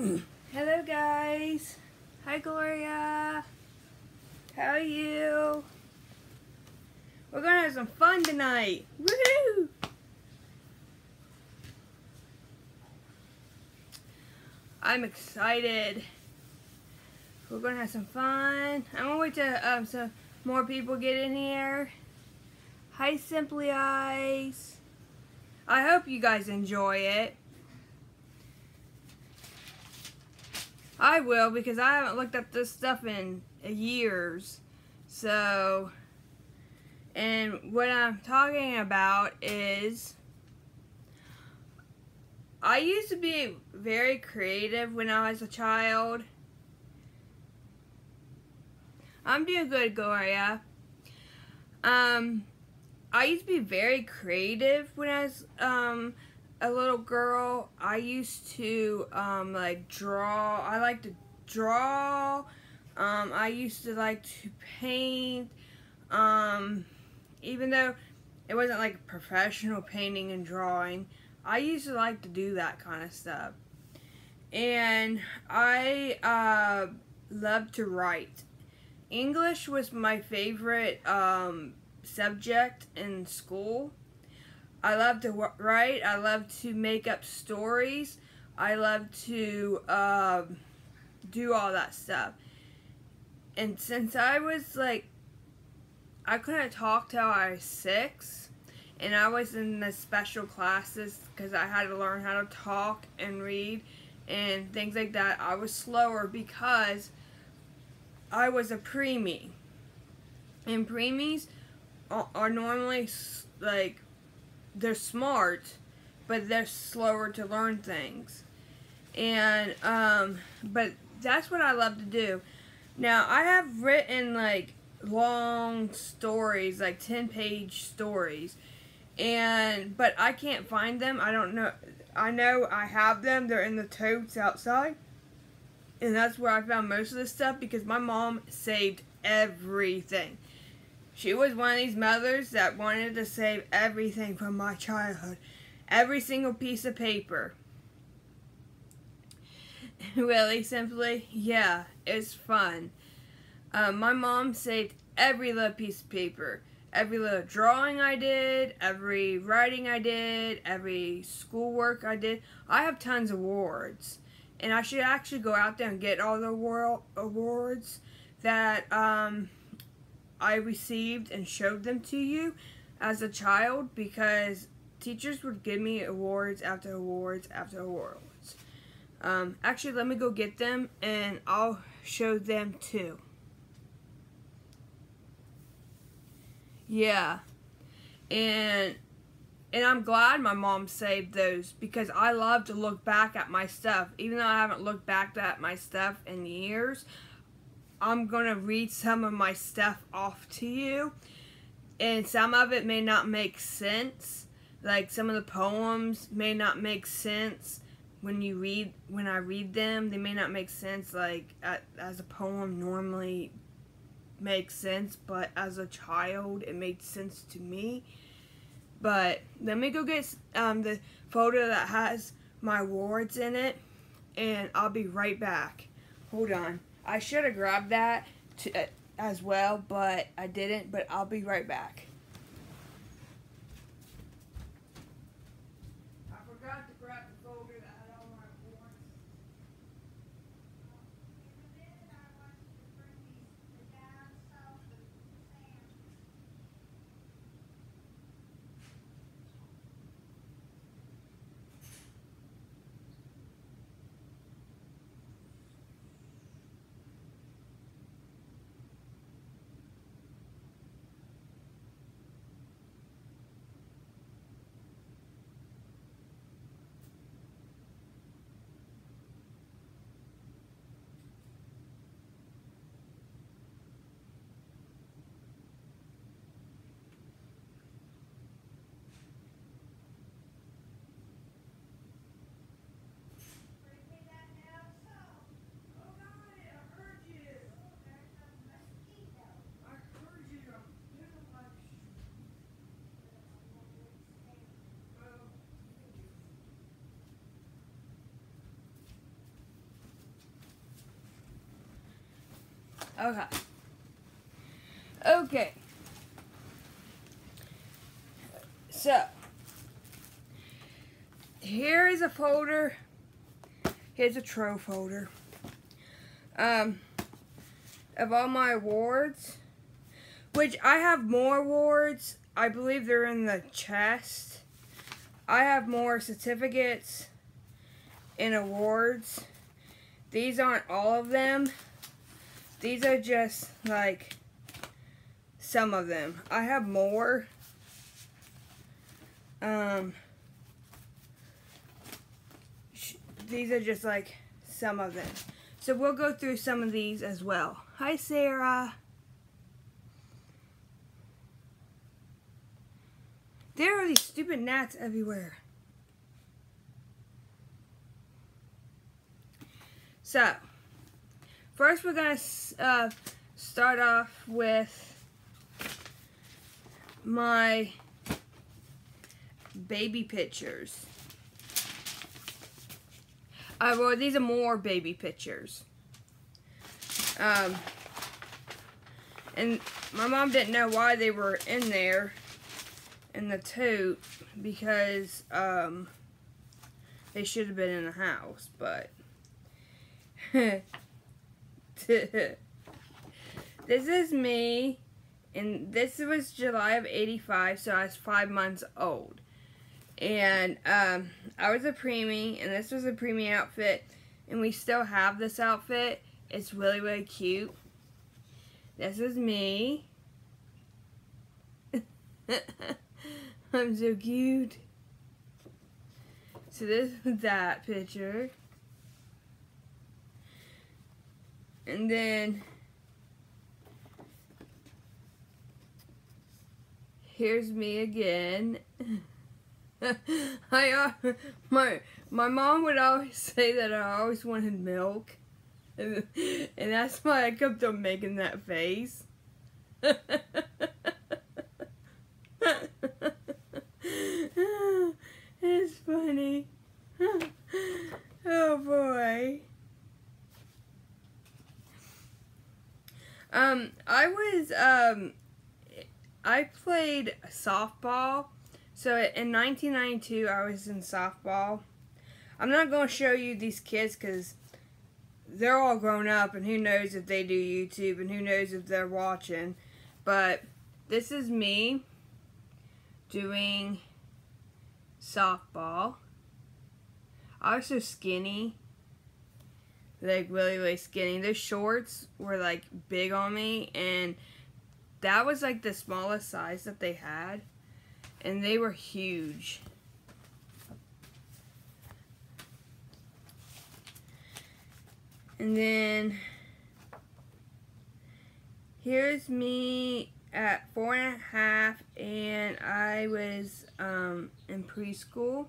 Hello guys. Hi Gloria. How are you? We're gonna have some fun tonight. Woohoo! I'm excited. We're gonna have some fun. I'm gonna wait till some more people get in here. Hi Simply Eyes. I hope you guys enjoy it. I will, because I haven't looked up this stuff in years. So, and what I'm talking about is, I used to be very creative when I was a child. I'm doing good, Gloria. I used to be very creative when I was a little girl. I used to like draw. I like to draw. I used to like to paint. Even though it wasn't like professional painting and drawing, I used to like to do that kind of stuff. And I loved to write. English was my favorite subject in school. I love to write. I love to make up stories. I love to do all that stuff. And since I was like, I couldn't talk till I was 6, and I was in the special classes because I had to learn how to talk and read and things like that. I was slower because I was a preemie. And preemies are normally like, they're smart, but they're slower to learn things. And but that's what I love to do. Now I have written like long stories, like 10-page stories, but I can't find them. I don't know. I know I have them. They're in the totes outside, and that's where I found most of this stuff because my mom saved everything. She was one of these mothers that wanted to save everything from my childhood. Every single piece of paper. Really, simply, yeah, it's fun. My mom saved every little piece of paper. Every little drawing I did, every writing I did, every schoolwork I did. I have tons of awards. And I should actually go out there and get all the awards that I received and showed them to you as a child, because teachers would give me awards after awards after awards. Actually, let me go get them and I'll show them too. Yeah. And I'm glad my mom saved those, because I love to look back at my stuff. Even though I haven't looked back at my stuff in years, I'm going to read some of my stuff off to you. And some of it may not make sense. Like some of the poems may not make sense when I read them. They may not make sense like as a poem normally makes sense, but as a child it made sense to me. But let me go get the folder that has my awards in it, and I'll be right back. Hold on. I should have grabbed that as well, but I didn't. But I'll be right back. I forgot to grab the folder that had all my awards. Okay. Okay. So, here is a folder. Here's a tro folder. Of all my awards. Which, I have more awards. I believe they're in the chest. I have more certificates and awards. These aren't all of them. These are just, like, some of them. I have more. These are just, like, some of them. So we'll go through some of these as well. Hi, Sarah. There are these stupid gnats everywhere. So, first we're going to start off with my baby pictures. Well, these are more baby pictures. And my mom didn't know why they were in there in the tote because they should have been in the house, but this is me, and this was July of '85, so I was 5 months old. And I was a preemie, and this was a preemie outfit, and we still have this outfit. It's really, really cute. This is me. I'm so cute. So this is that picture. And then here's me again. My mom would always say that I always wanted milk. And that's why I kept on making that face. It's funny. Oh boy. I played softball. So in 1992, I was in softball. I'm not going to show you these kids because they're all grown up, and who knows if they do YouTube, and who knows if they're watching. But this is me doing softball. I was so skinny. Like, really, really skinny. Those shorts were, like, big on me, and that was, like, the smallest size that they had. And they were huge. And then here's me at 4.5, and I was in preschool.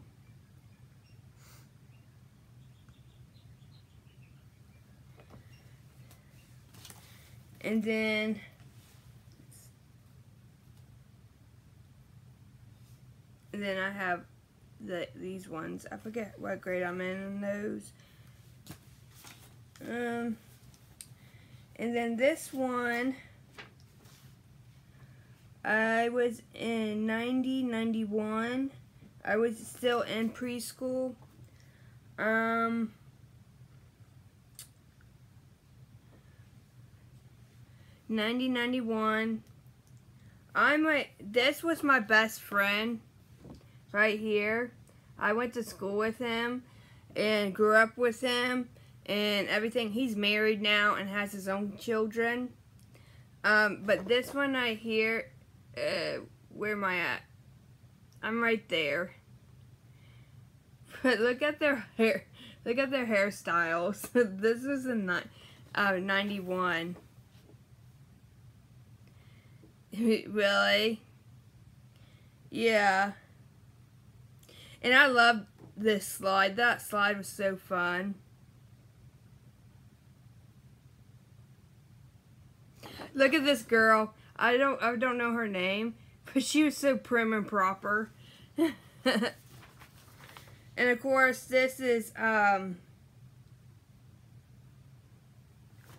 And then I have these ones. I forget what grade I'm in those. And then this one, I was in 91. I was still in preschool. 91. This was my best friend right here. I went to school with him and grew up with him and everything. He's married now and has his own children. But this one right here, where am I at? I'm right there. But look at their hair. Look at their hairstyles. This was in 91. Really? Yeah. And I loved this slide. That slide was so fun. Look at this girl. I don't know her name, but she was so prim and proper. And of course, this is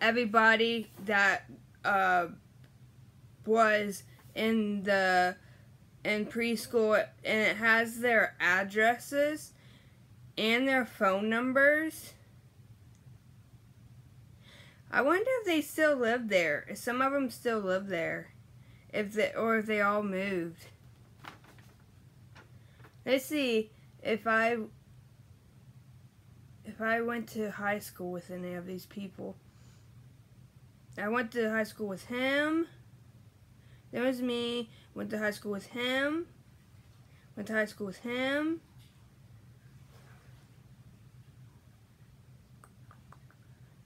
everybody that was in preschool, and it has their addresses and their phone numbers. I wonder if they still live there. If some of them still live there, or if they all moved. Let's see if I went to high school with any of these people. I went to high school with him. There was me. Went to high school with him. Went to high school with him.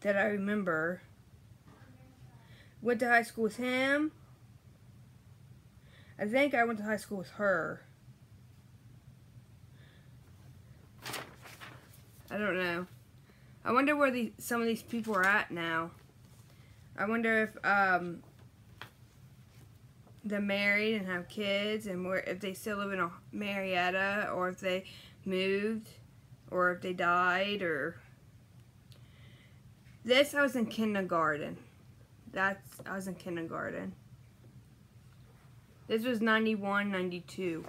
That I remember. Went to high school with him. I think I went to high school with her. I don't know. I wonder where some of these people are at now. I wonder if they're married and have kids, and if they still live in Marietta, or if they moved, or if they died, or... This, I was in kindergarten. I was in kindergarten. This was 91, 92.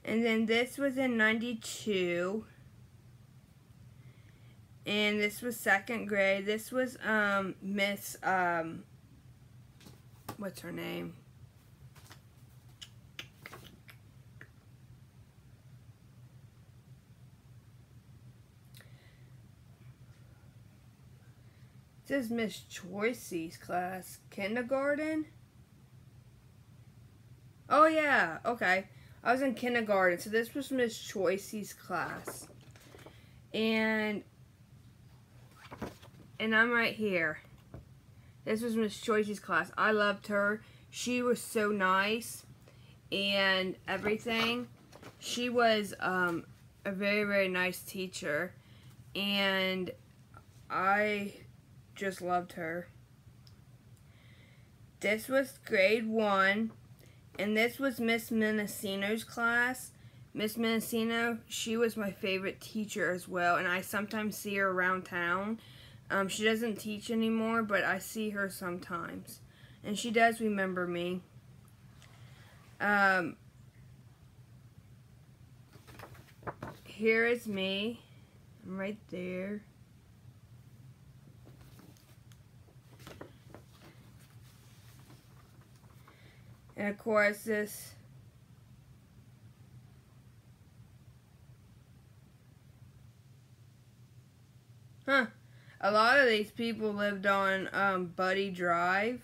And then this was in 92. And this was 2nd grade. This was Miss what's her name? This is Miss Choicey's class. Kindergarten? Oh yeah, okay. I was in kindergarten, so this was Miss Choicey's class. And I'm right here. This was Miss Choicey's class. I loved her. She was so nice and everything. She was a very, very nice teacher. And I just loved her. This was grade 1. And this was Miss Mendocino's class. Miss Mendocino, she was my favorite teacher as well. And I sometimes see her around town. She doesn't teach anymore, but I see her sometimes. And she does remember me. Here is me. I'm right there. And of course this... Huh. A lot of these people lived on Buddy Drive.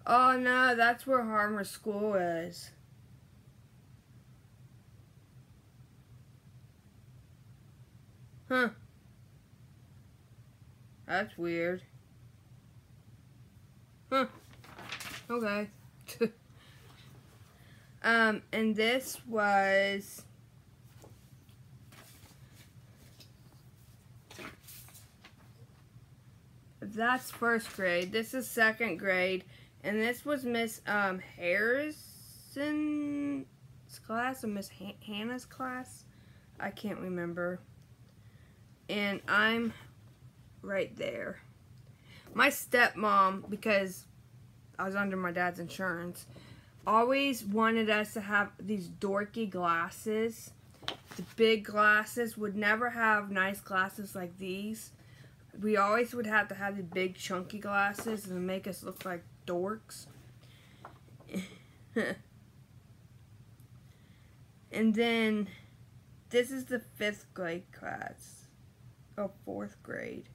Oh no, that's where Harmer School is. Huh. That's weird. Huh. Okay. And this was... That's 1st grade. This is 2nd grade. And this was Miss Harrison's class, or Miss Hannah's class. I can't remember. And I'm right there. My stepmom, because I was under my dad's insurance, always wanted us to have these dorky glasses. The big glasses. Would never have nice glasses like these. We always would have to have the big chunky glasses and make us look like dorks. And then this is the 5th grade class. Oh, 4th grade.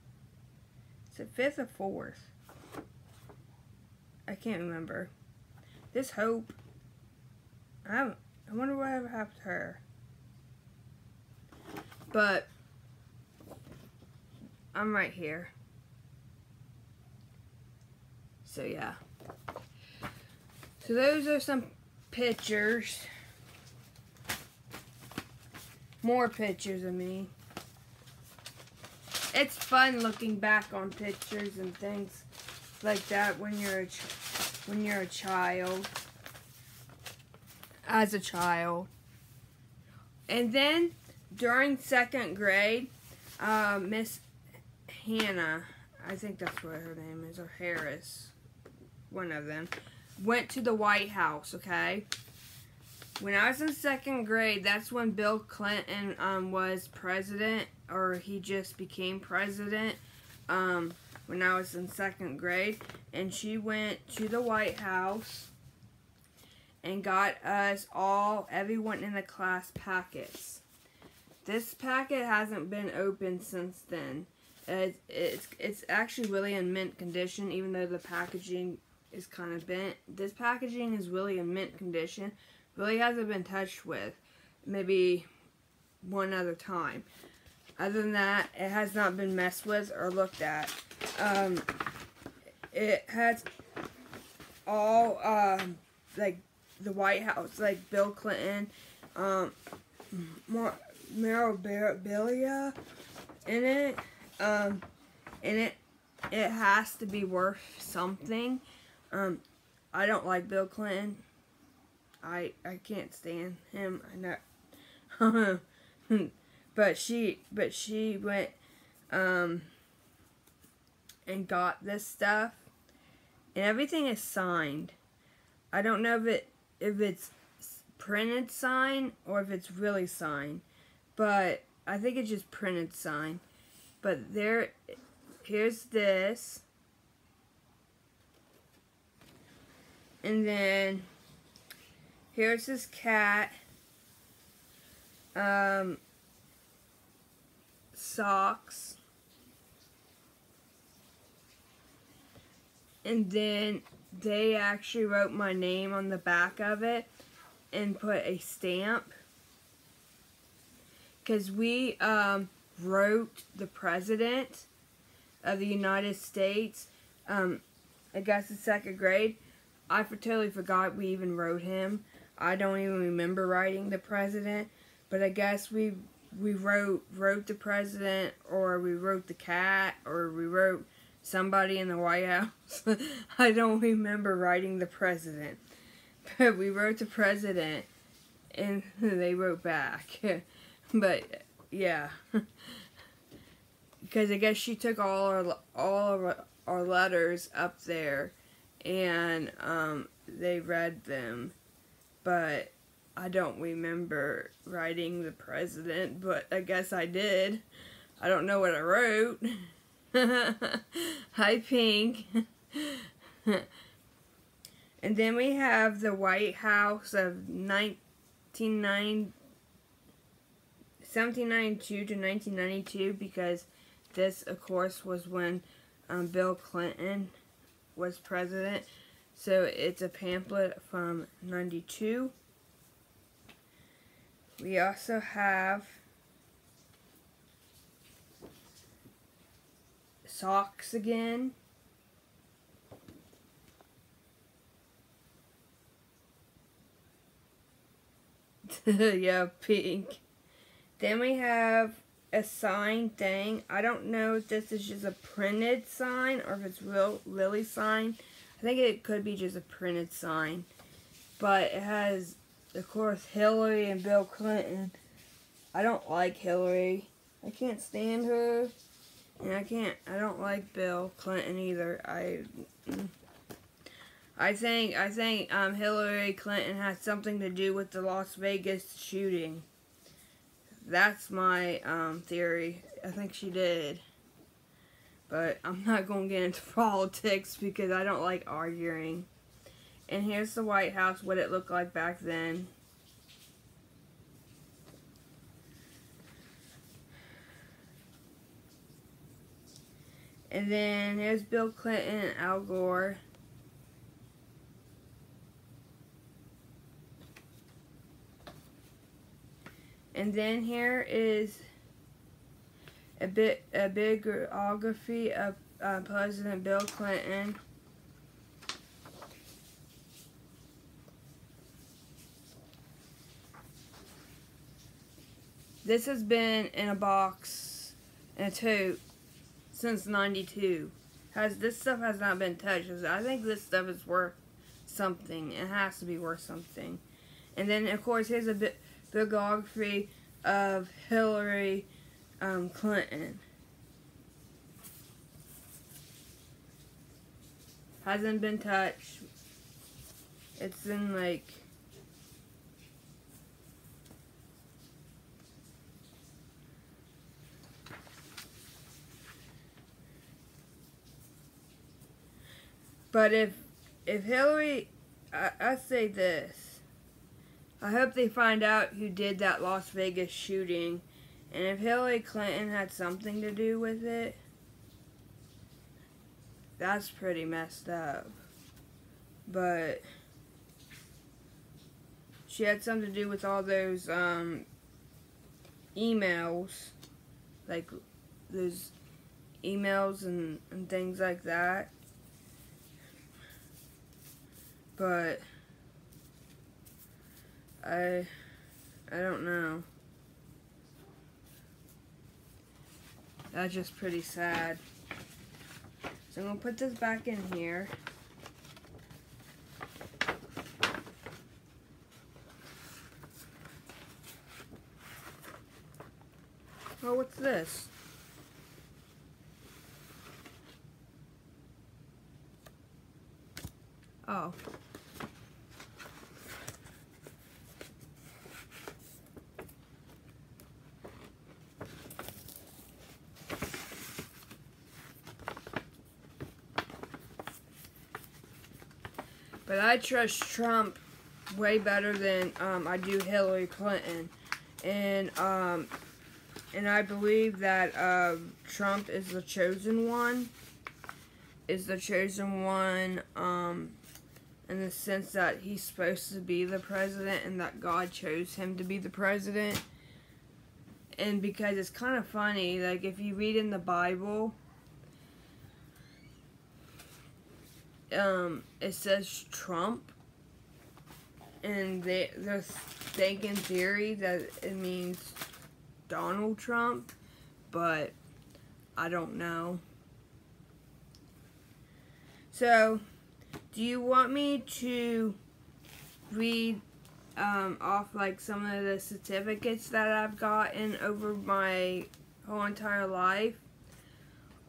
Is it 5th or 4th? I can't remember. This Hope. I wonder what happened to her. But I'm right here. So yeah. So those are some pictures. More pictures of me. It's fun looking back on pictures and things like that when you're a child. as a child. And then during 2nd grade, Miss Hannah, I think that's what her name is, or Harris, one of them, went to the White House, okay? When I was in 2nd grade, that's when Bill Clinton was president, or he just became president, when I was in 2nd grade. And she went to the White House and got us all, everyone in the class, packets. This packet hasn't been opened since then. It's actually really in mint condition, even though the packaging is kind of bent. This packaging is really in mint condition. Really hasn't been touched with. Maybe one other time. Other than that, it has not been messed with or looked at. It has all, like, the White House, like Bill Clinton, memorabilia in it. And it has to be worth something. I don't like Bill Clinton. I can't stand him. I know. but she went and got this stuff, and everything is signed. I don't know if it's printed sign or if it's really signed, but I think it's just printed sign. But here's this, and then here's this cat, socks, and then they actually wrote my name on the back of it and put a stamp, because we wrote the President of the United States, I guess in 2nd grade. I totally forgot we even wrote him. I don't even remember writing the President, but I guess we wrote the President, or we wrote the cat, or we wrote somebody in the White House. I don't remember writing the President, but we wrote the President, and they wrote back. But yeah, because I guess she took all of our letters up there, and they read them, but I don't remember writing the President, but I guess I did. I don't know what I wrote. Hi, Pink. And then we have the White House of 1792 to 1992, because this, of course, was when Bill Clinton was president. So it's a pamphlet from 92. We also have socks again. Yeah, pink. Then we have a sign thing. I don't know if this is just a printed sign or if it's really signed. I think it could be just a printed sign. But it has, of course, Hillary and Bill Clinton. I don't like Hillary. I can't stand her. And I don't like Bill Clinton either. I think Hillary Clinton had something to do with the Las Vegas shooting. That's my theory. I think she did. But I'm not going to get into politics because I don't like arguing. And here's the White House, what it looked like back then. And then here's Bill Clinton and Al Gore. And then here is a biography of President Bill Clinton. This has been in a box, in a tote, since '92. This stuff has not been touched. I think this stuff is worth something. It has to be worth something. And then, of course, here's a biography of Hillary Clinton. Hasn't been touched. It's in like... But if Hillary, I say this, I hope they find out who did that Las Vegas shooting, and if Hillary Clinton had something to do with it, that's pretty messed up. But she had something to do with all those emails, like those emails and things like that. But I don't know. That's just pretty sad. So I'm gonna put this back in here. Oh, what's this? Oh. But I trust Trump way better than I do Hillary Clinton, and I believe that Trump is the chosen one. In the sense that he's supposed to be the president, and that God chose him to be the president. And because it's kind of funny, like if you read in the Bible, it says Trump, and they're thinking theory that it means Donald Trump, but I don't know. So, do you want me to read off like some of the certificates that I've gotten over my whole entire life?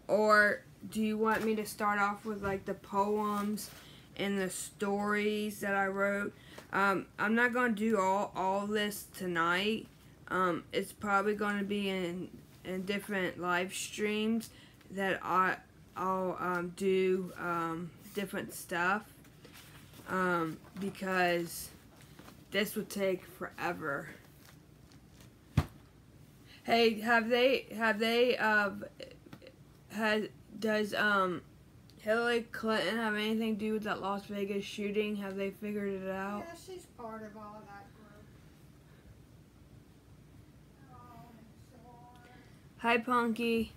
Or do you want me to start off with like the poems and the stories that I wrote? I'm not going to do all this tonight. It's probably going to be in different live streams that I'll do different stuff, because this would take forever. Hey, does Hillary Clinton have anything to do with that Las Vegas shooting? Have they figured it out? Yeah, she's part of all that group. Hi, Punky.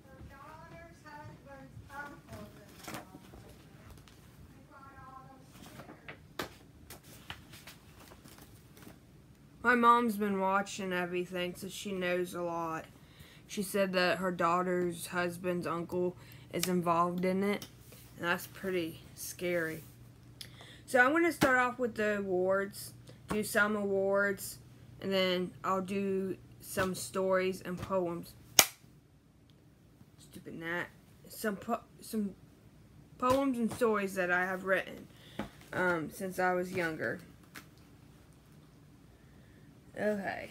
Her daughter's husband's uncle is involved with it. They got all those scared. My mom's been watching everything, so she knows a lot. She said that her daughter's husband's uncle is involved in it, and that's pretty scary. So I'm going to start off with the awards, do some awards, and then I'll do some stories and poems. Stupid gnat. Some poems and stories that I have written since I was younger. Okay.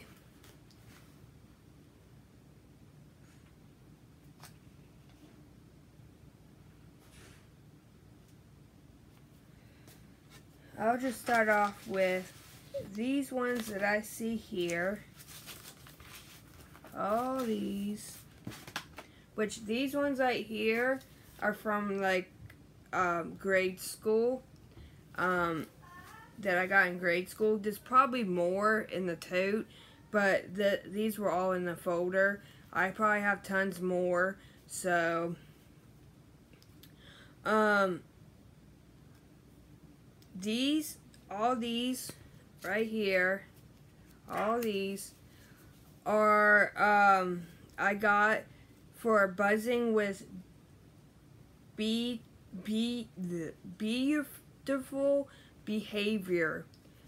I'll just start off with these ones that I see here. All these. Which these ones right here are from like grade school. That I got in grade school. There's probably more in the tote, but these were all in the folder. I probably have tons more. So all these right here, all these are I got for buzzing with Be Your wonderful behavior.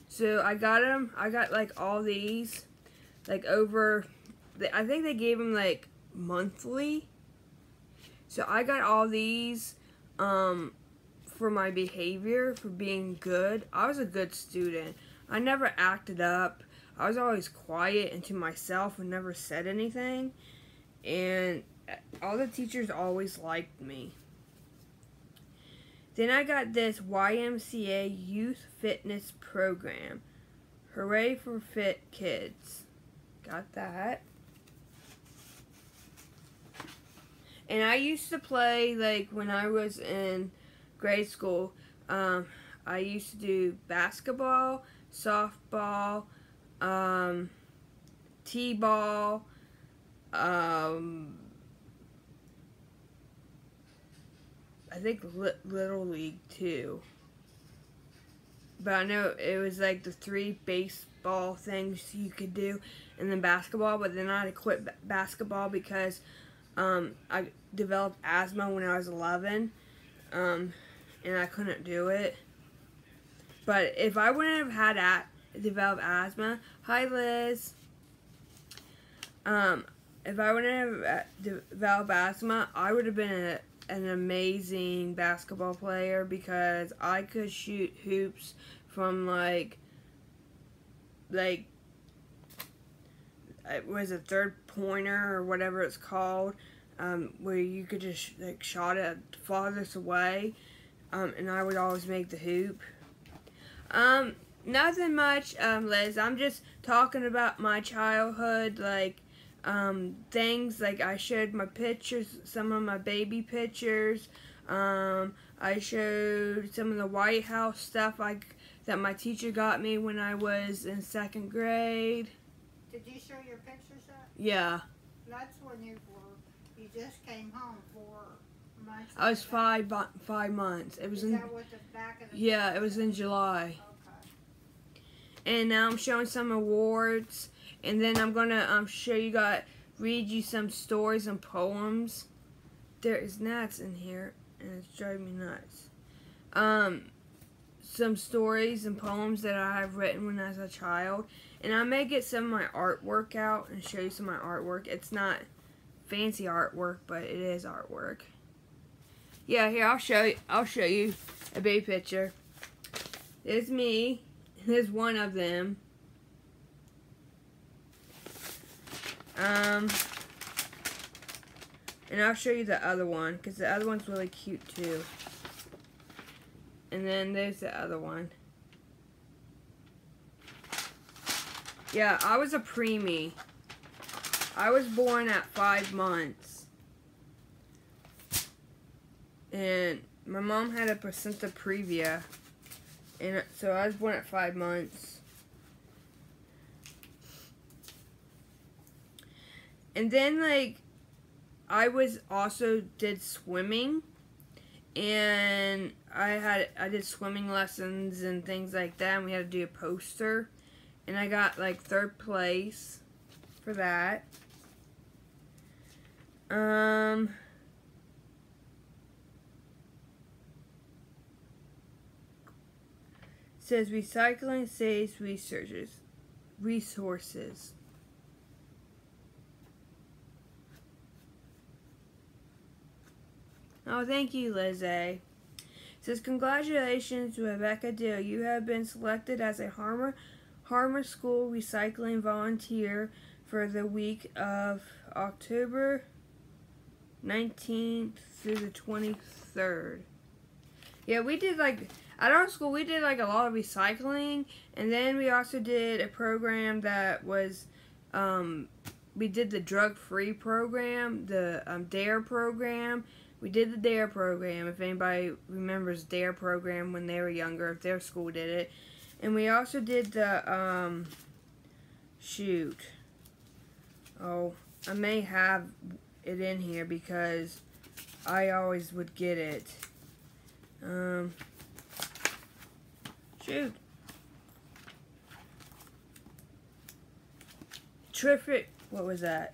So I got them. I got like all these, like over. I think they gave them like monthly. So I got all these for my behavior, for being good. I was a good student. I never acted up. I was always quiet and to myself and never said anything. And all the teachers always liked me. Then I got this YMCA Youth Fitness Program. Hooray for fit kids. Got that. And I used to play, like, when I was in grade school, I used to do basketball, softball, t-ball, I think Little League too. But I know it was like the 3 baseball things you could do, and then basketball. But then I had to quit basketball because I developed asthma when I was 11, and I couldn't do it. But if I wouldn't have had developed asthma, hi Liz. If I wouldn't have developed asthma, I would have been an amazing basketball player because I could shoot hoops from like it was a 3-pointer or whatever it's called, where you could just like shot it farthest away, and I would always make the hoop. Nothing much, Liz. I'm just talking about my childhood, like things like I showed my pictures, some of my baby pictures. I showed some of the White House stuff that my teacher got me when I was in 2nd grade. Did you show your pictures up? Yeah. That's when you just came home 4 months. I was 5 months. It was Is that what the back of the it was in July. Okay. And now I'm showing some awards, and then I'm gonna read you some stories and poems. There is gnats in here, and it's driving me nuts. Some stories and poems that I have written when I was a child, and I may get some of my artwork out and show you some of my artwork. It's not fancy artwork, but it is artwork. Yeah, here I'll show you a baby picture. There's me. Here's one of them. And I'll show you the other one, because the other one's really cute too. And then there's the other one. Yeah, I was a preemie. I was born at 5 months. And my mom had a placenta previa. And so I was born at 5 months. And then, like, I did swimming, and I did swimming lessons and things like that, and we had to do a poster, and I got like 3rd place for that. Says recycling saves resources. Oh, thank you, Lizzie. It says, congratulations to Rebekah Dill. You have been selected as a Harmer School recycling volunteer for the week of October 19th through the 23rd. Yeah, we did like, at our school, we did like a lot of recycling, and then we also did a program that was, we did the drug-free program, the DARE program. We did the DARE program, if anybody remembers DARE program when they were younger, if their school did it. And we also did the, shoot. Oh, I may have it in here because I always would get it. Shoot. Terrific, what was that?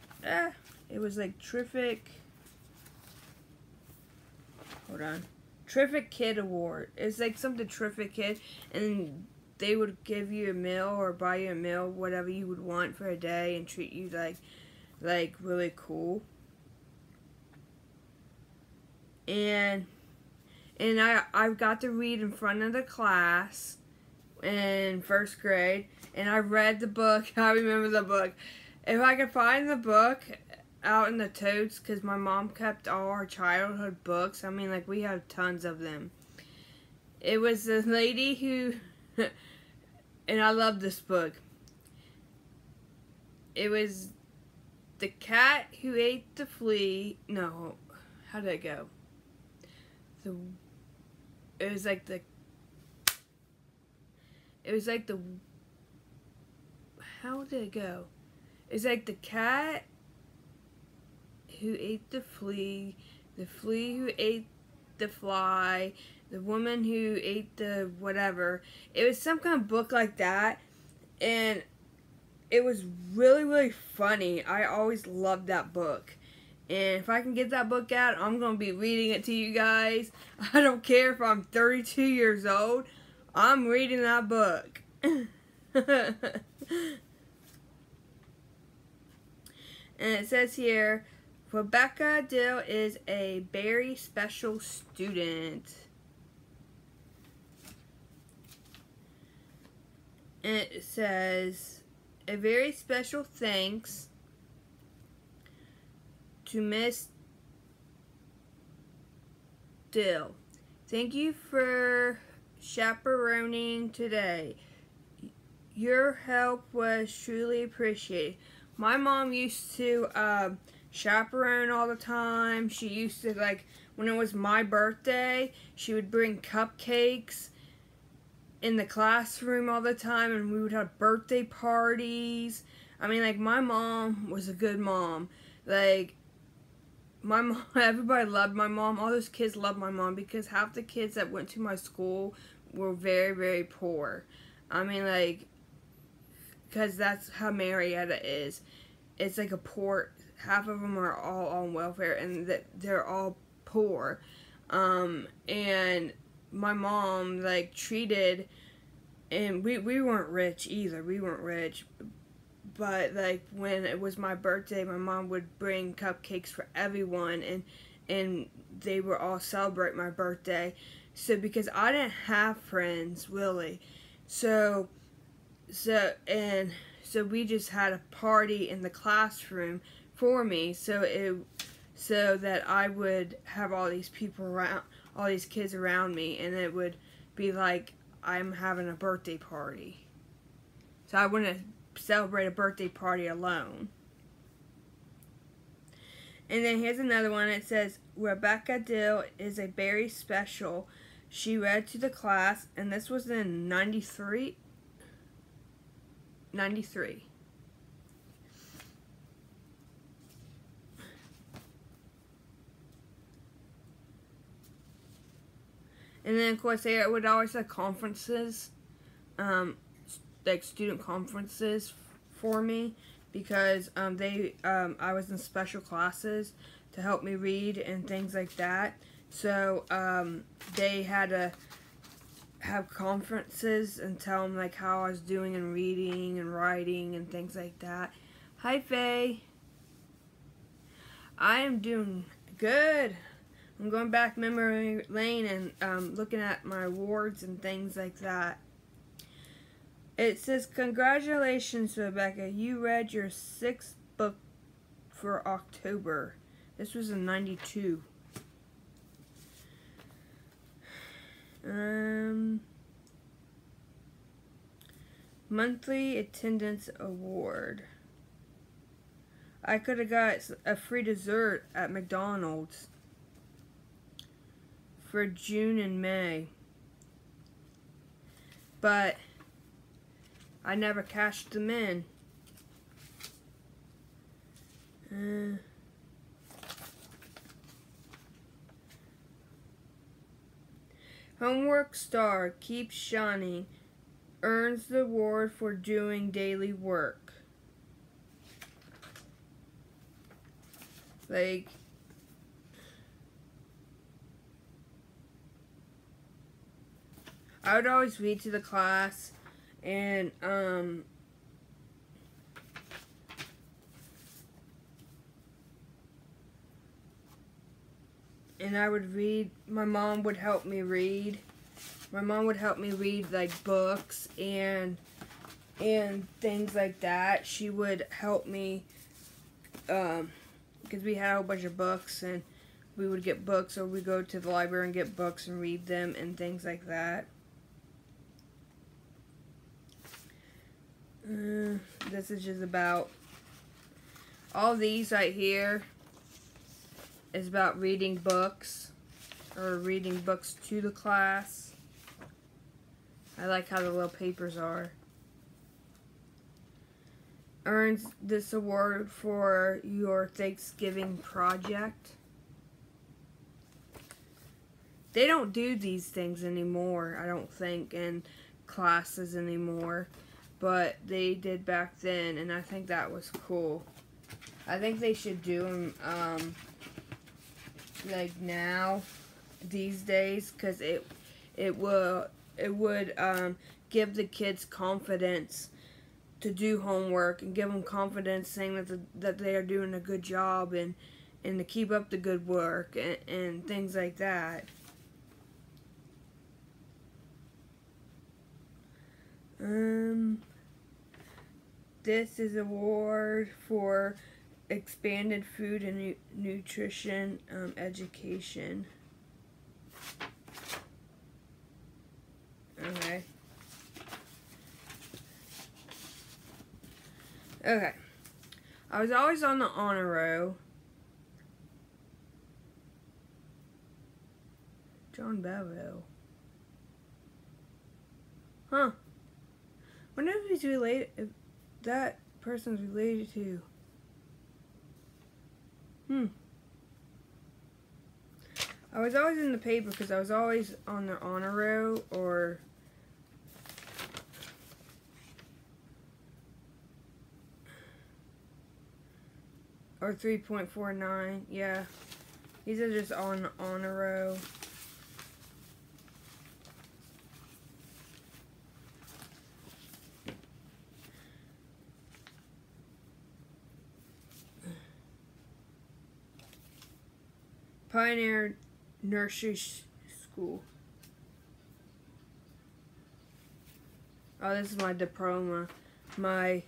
It was like terrific. Hold on. Terrific Kid Award. It's like something Terrific Kid, and they would give you a meal or buy you a meal, whatever you would want for a day, and treat you like really cool. And I got to read in front of the class in first grade, and I read the book. I remember the book. If I could find the book out in the totes, because my mom kept all our childhood books. I mean, like, we have tons of them. It was the lady who, and I love this book. It was the cat who ate the flea. No, how did it go? It was like the, how did it go? It's like the cat who ate the flea who ate the fly, the woman who ate the whatever. It was some kind of book like that, and it was really, really funny. I always loved that book. And if I can get that book out, I'm going to be reading it to you guys. I don't care if I'm 32 years old. I'm reading that book. And it says here, Rebekah Dill is a very special student. And it says, a very special thanks to Miss Dill. Thank you for chaperoning today. Your help was truly appreciated. My mom used to chaperone all the time. She used to, like, when it was my birthday, she would bring cupcakes in the classroom all the time, and we would have birthday parties. I mean, like, my mom was a good mom. Like, my mom, everybody loved my mom. All those kids loved my mom because half the kids that went to my school were very, very poor. I mean, like, because that's how Marietta is. It's like a poor, half of them are all on welfare, and they're all poor. And my mom, like, treated, and we weren't rich either. We weren't rich. But, like, when it was my birthday, my mom would bring cupcakes for everyone, and they would all celebrate my birthday. So, because I didn't have friends, really. So we just had a party in the classroom for me, so that I would have all these people around, all these kids around me, and it would be like I'm having a birthday party. So I wouldn't celebrate a birthday party alone. And then here's another one. It says, Rebekah Dill is a very special. She read to the class, and this was in 93. And then, of course, they would always have conferences, like student conferences for me, because I was in special classes to help me read and things like that. So they had to have conferences and tell them, like, how I was doing in reading and writing and things like that. Hi, Faye. I am doing good. I'm going back memory lane and looking at my awards and things like that. It says, congratulations, Rebekah. You read your 6th book for October. This was in 92. Monthly attendance award. I could have got a free dessert at McDonald's for June and May, but I never cashed them in. Homework star keeps shining, earns the award for doing daily work. Like, I would always read to the class, and I would read. My mom would help me read. My mom would help me read like books and things like that. She would help me because we had a whole bunch of books, and we would get books, or we go to the library and get books and read them and things like that. This is just about all these right here is about reading books, or reading books to the class. I like how the little papers are. Earns this award for your Thanksgiving project. They don't do these things anymore, I don't think, in classes anymore. But they did back then, and I think that was cool. I think they should do them like now, these days, because it would give the kids confidence to do homework, and give them confidence saying that they are doing a good job, and to keep up the good work and things like that. This is award for expanded food and nutrition education. Okay. Okay. I was always on the honor roll. John Beville. Huh. Wonder if he's related, if that person's related to. I was always in the paper because I was always on the honor roll, or or 3.49. Yeah, these are just on the honor roll. Pioneer Nursery School. Oh, this is my diploma. My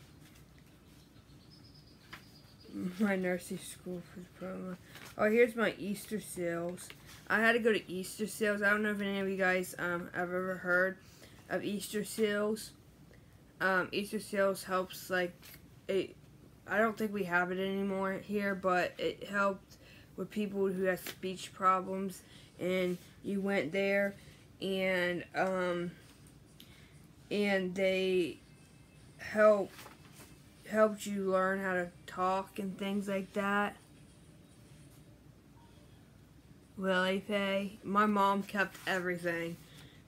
nursery school diploma. Oh, here's my Easter seals. I had to go to Easter seals. I don't know if any of you guys have ever heard of Easter seals. Easter seals helps, like, it. I don't think we have it anymore here, but it helped with people who have speech problems, and you went there, and they helped you learn how to talk and things like that. Really, Faye? My mom kept everything,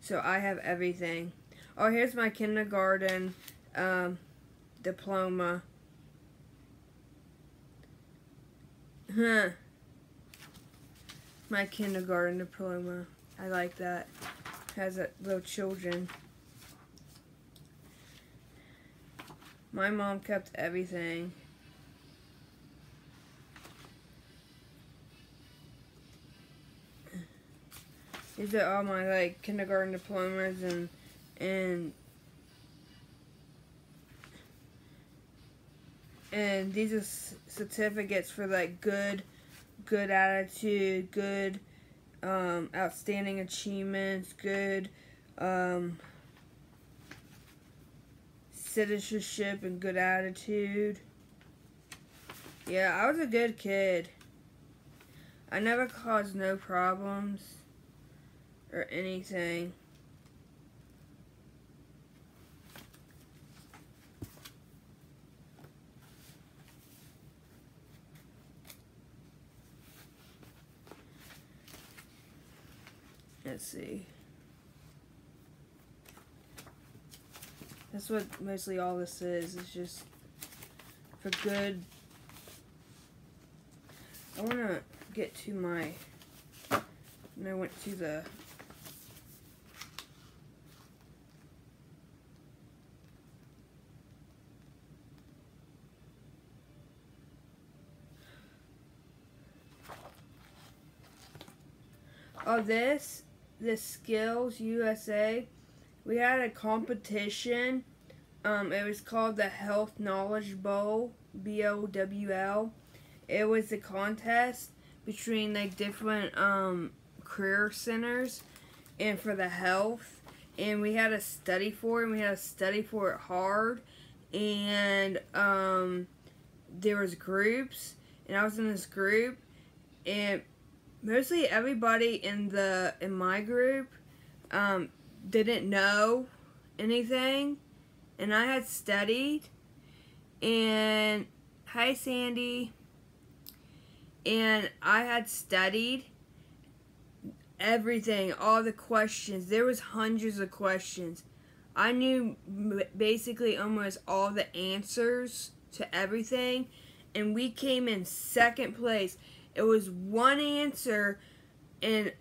so I have everything. Oh, here's my kindergarten diploma. My kindergarten diploma. I like that. Has little children. My mom kept everything. These are all my, like, kindergarten diplomas, and these are certificates for, like, good attitude, good outstanding achievements, good citizenship, and good attitude. Yeah, I was a good kid. I never caused no problems or anything. Let's see. That's what mostly all this is. It's just for good. I want to get to my, and I went to the Oh, this Skills USA. We had a competition. It was called the Health Knowledge Bowl, BOWL. It was a contest between like different career centers and for the health. And we had to study for it, and we had to study for it hard. And there was groups, and I was in this group, and mostly everybody in my group didn't know anything, and I had studied. And hi, Sandy. And I had studied everything, all the questions. There was hundreds of questions. I knew basically almost all the answers to everything, and we came in second place. It was one answer, and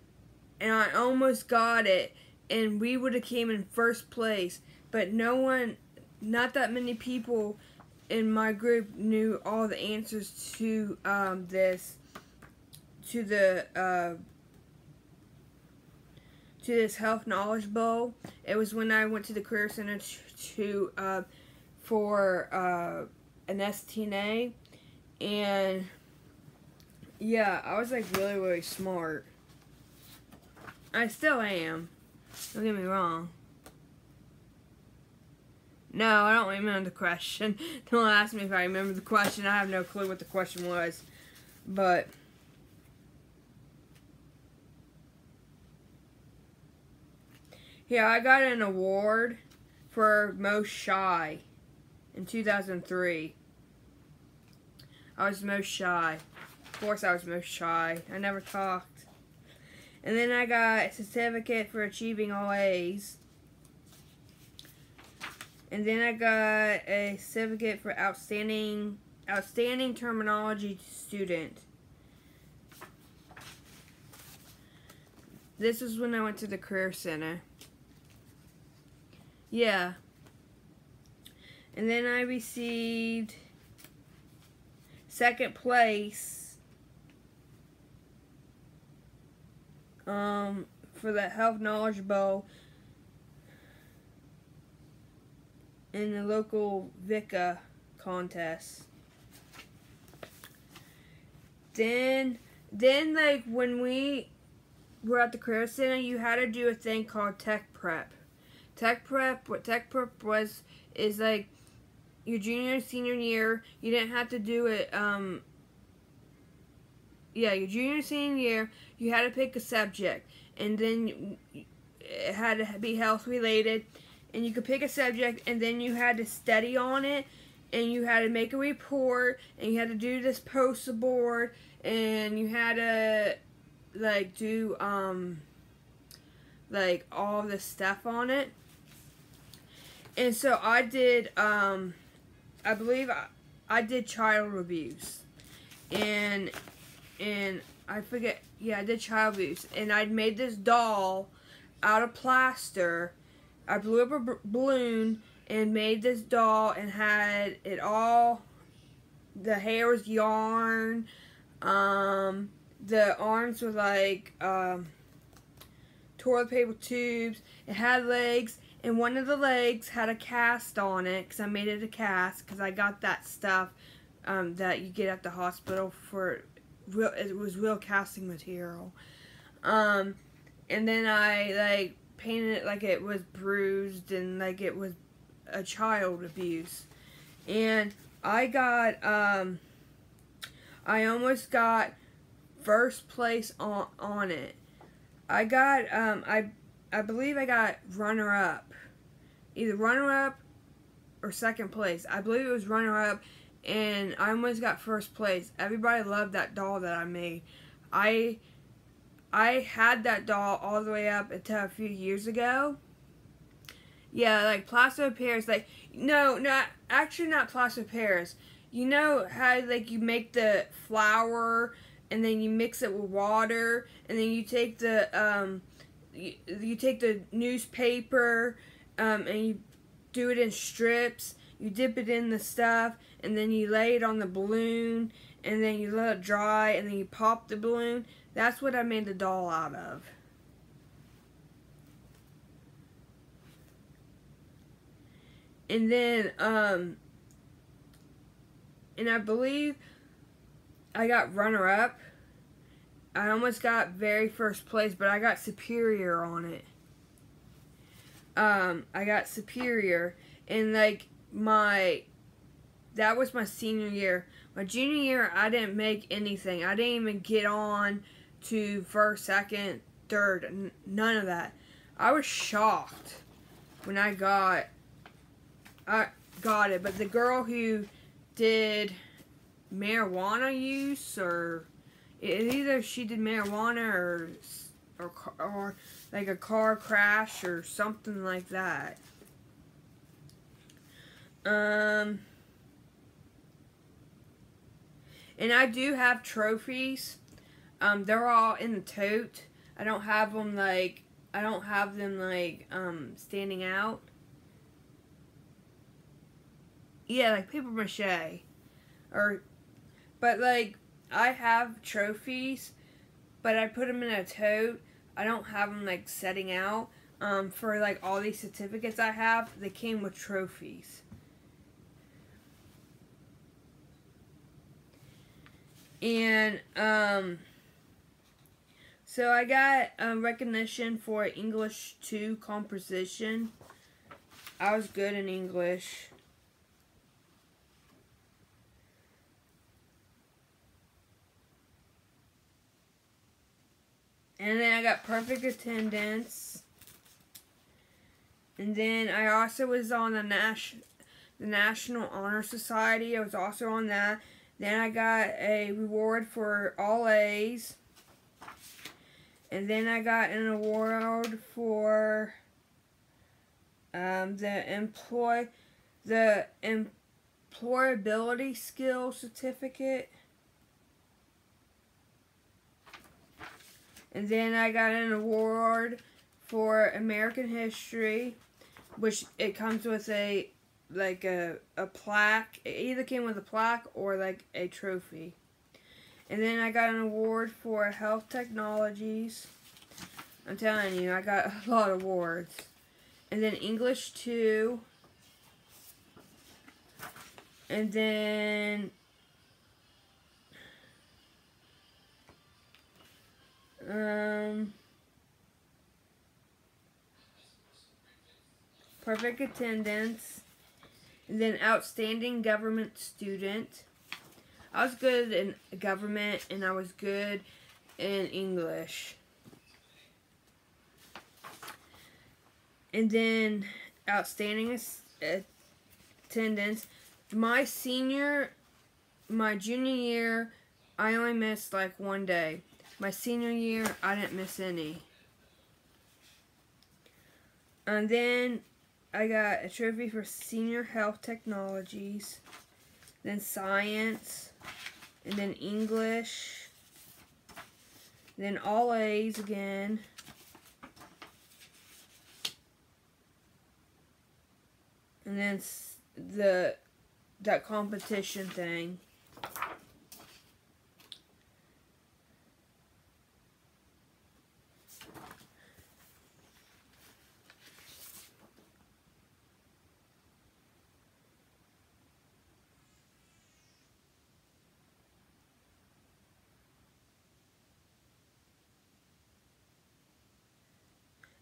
I almost got it, and we would have came in first place. But not that many people in my group knew all the answers to this health knowledge bowl. It was when I went to the career center for an STNA, and yeah, I was like really, really smart. I still am. Don't get me wrong. No, I don't remember the question. Don't ask me if I remember the question. I have no clue what the question was. But yeah, I got an award for most shy in 2003. I was most shy. Of course I was most shy. I never talked. And then I got a certificate for achieving all A's. And then I got a certificate for outstanding terminology student. This was when I went to the career center. Yeah. And then I received second place for the Health Knowledge Bowl in the local VICA contest. Then like when we were at the career center, you had to do a thing called tech prep. What tech prep is like your junior and senior year. You didn't have to do it. Your junior and senior year, you had to pick a subject, and then it had to be health related. And you could pick a subject, and then you had to study on it, and you had to make a report, and you had to do this poster board, and you had to like do like all this stuff on it. And so I did I believe I did child abuse, and I forget, yeah, I did child abuse, and I'd made this doll out of plaster. I blew up a balloon and made this doll and had it all, the hair was yarn, the arms were like toilet paper tubes. It had legs, and one of the legs had a cast on it because I made it a cast because I got that stuff that you get at the hospital for real. It was real casting material. And then I like painted it like it was bruised and like it was a child abuse. And I got I almost got first place on it. I got I believe I got runner up. Either runner up or second place. I believe it was runner up, and I almost got first place. Everybody loved that doll that I made. I had that doll all the way up until a few years ago. Yeah, like plaster of Paris. Like, no, actually not plaster of Paris. You know how like you make the flour and then you mix it with water, and then you take the you take the newspaper and you do it in strips. You dip it in the stuff, and then you lay it on the balloon, and then you let it dry, and then you pop the balloon. That's what I made the doll out of. And then, and I believe I got runner-up. I almost got very first place, but I got superior on it. I got superior, and like that was my senior year. My junior year, I didn't make anything. I didn't even get on to first, second, third, none of that. I was shocked when I got it, but the girl who did marijuana use, or either she did marijuana or like a car crash or something like that. And I do have trophies. They're all in the tote. I don't have them standing out. Yeah, like paper mache. But like, I have trophies, but I put them in a tote. I don't have them like setting out. For like all these certificates I have, they came with trophies. And, so I got recognition for English 2 composition. I was good in English. And then I got perfect attendance. And then I also was on the National Honor Society. I was also on that. Then I got a reward for all A's. And then I got an award for the employability skill certificate. And then I got an award for American history, which it comes with a plaque. It either came with a plaque or like a trophy. And then I got an award for health technologies. I'm telling you, I got a lot of awards. And then English 2. And then perfect attendance. And then outstanding government student. I was good in government, and I was good in English. And then outstanding attendance. My junior year, I only missed like one day. My senior year, I didn't miss any. And then I got a trophy for senior health technologies. Then science. And then English. Then all A's again. And then that competition thing.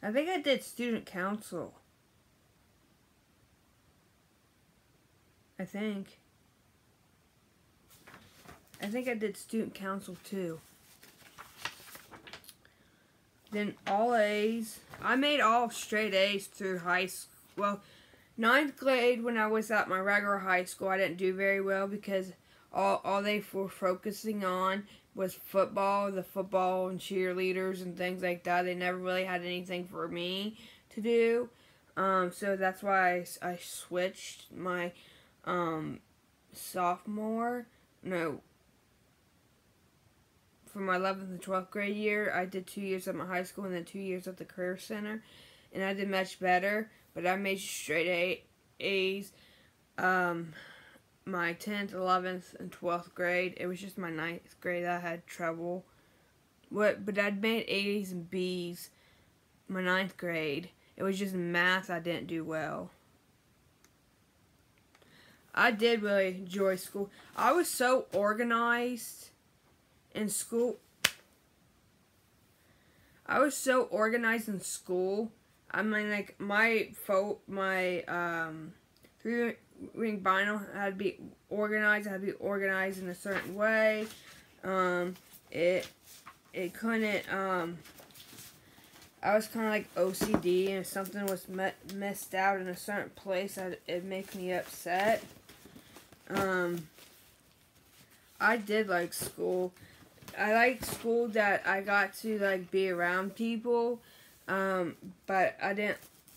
I think I did student council. I think I did student council too. Then all A's. I made all straight A's through high school. Well, 9th grade when I was at my regular high school, I didn't do very well because all they were focusing on was football, the football and cheerleaders and things like that. They never really had anything for me to do. So that's why I switched my for my 11th and 12th grade year. I did 2 years at my high school and then 2 years at the Career Center. And I did much better, but I made straight A's. My 10th, 11th, and 12th grade. It was just my 9th grade that I had trouble but I'd made A's and B's my 9th grade. It was just math I didn't do well. I did really enjoy school. I was so organized in school. I was so organized in school. I mean, like, my 3-ring vinyl had to be organized. It had to be organized in a certain way. It couldn't, I was kind of like OCD, and if something was messed out in a certain place, it'd make me upset. I did like school. I liked school that I got to, like, be around people, but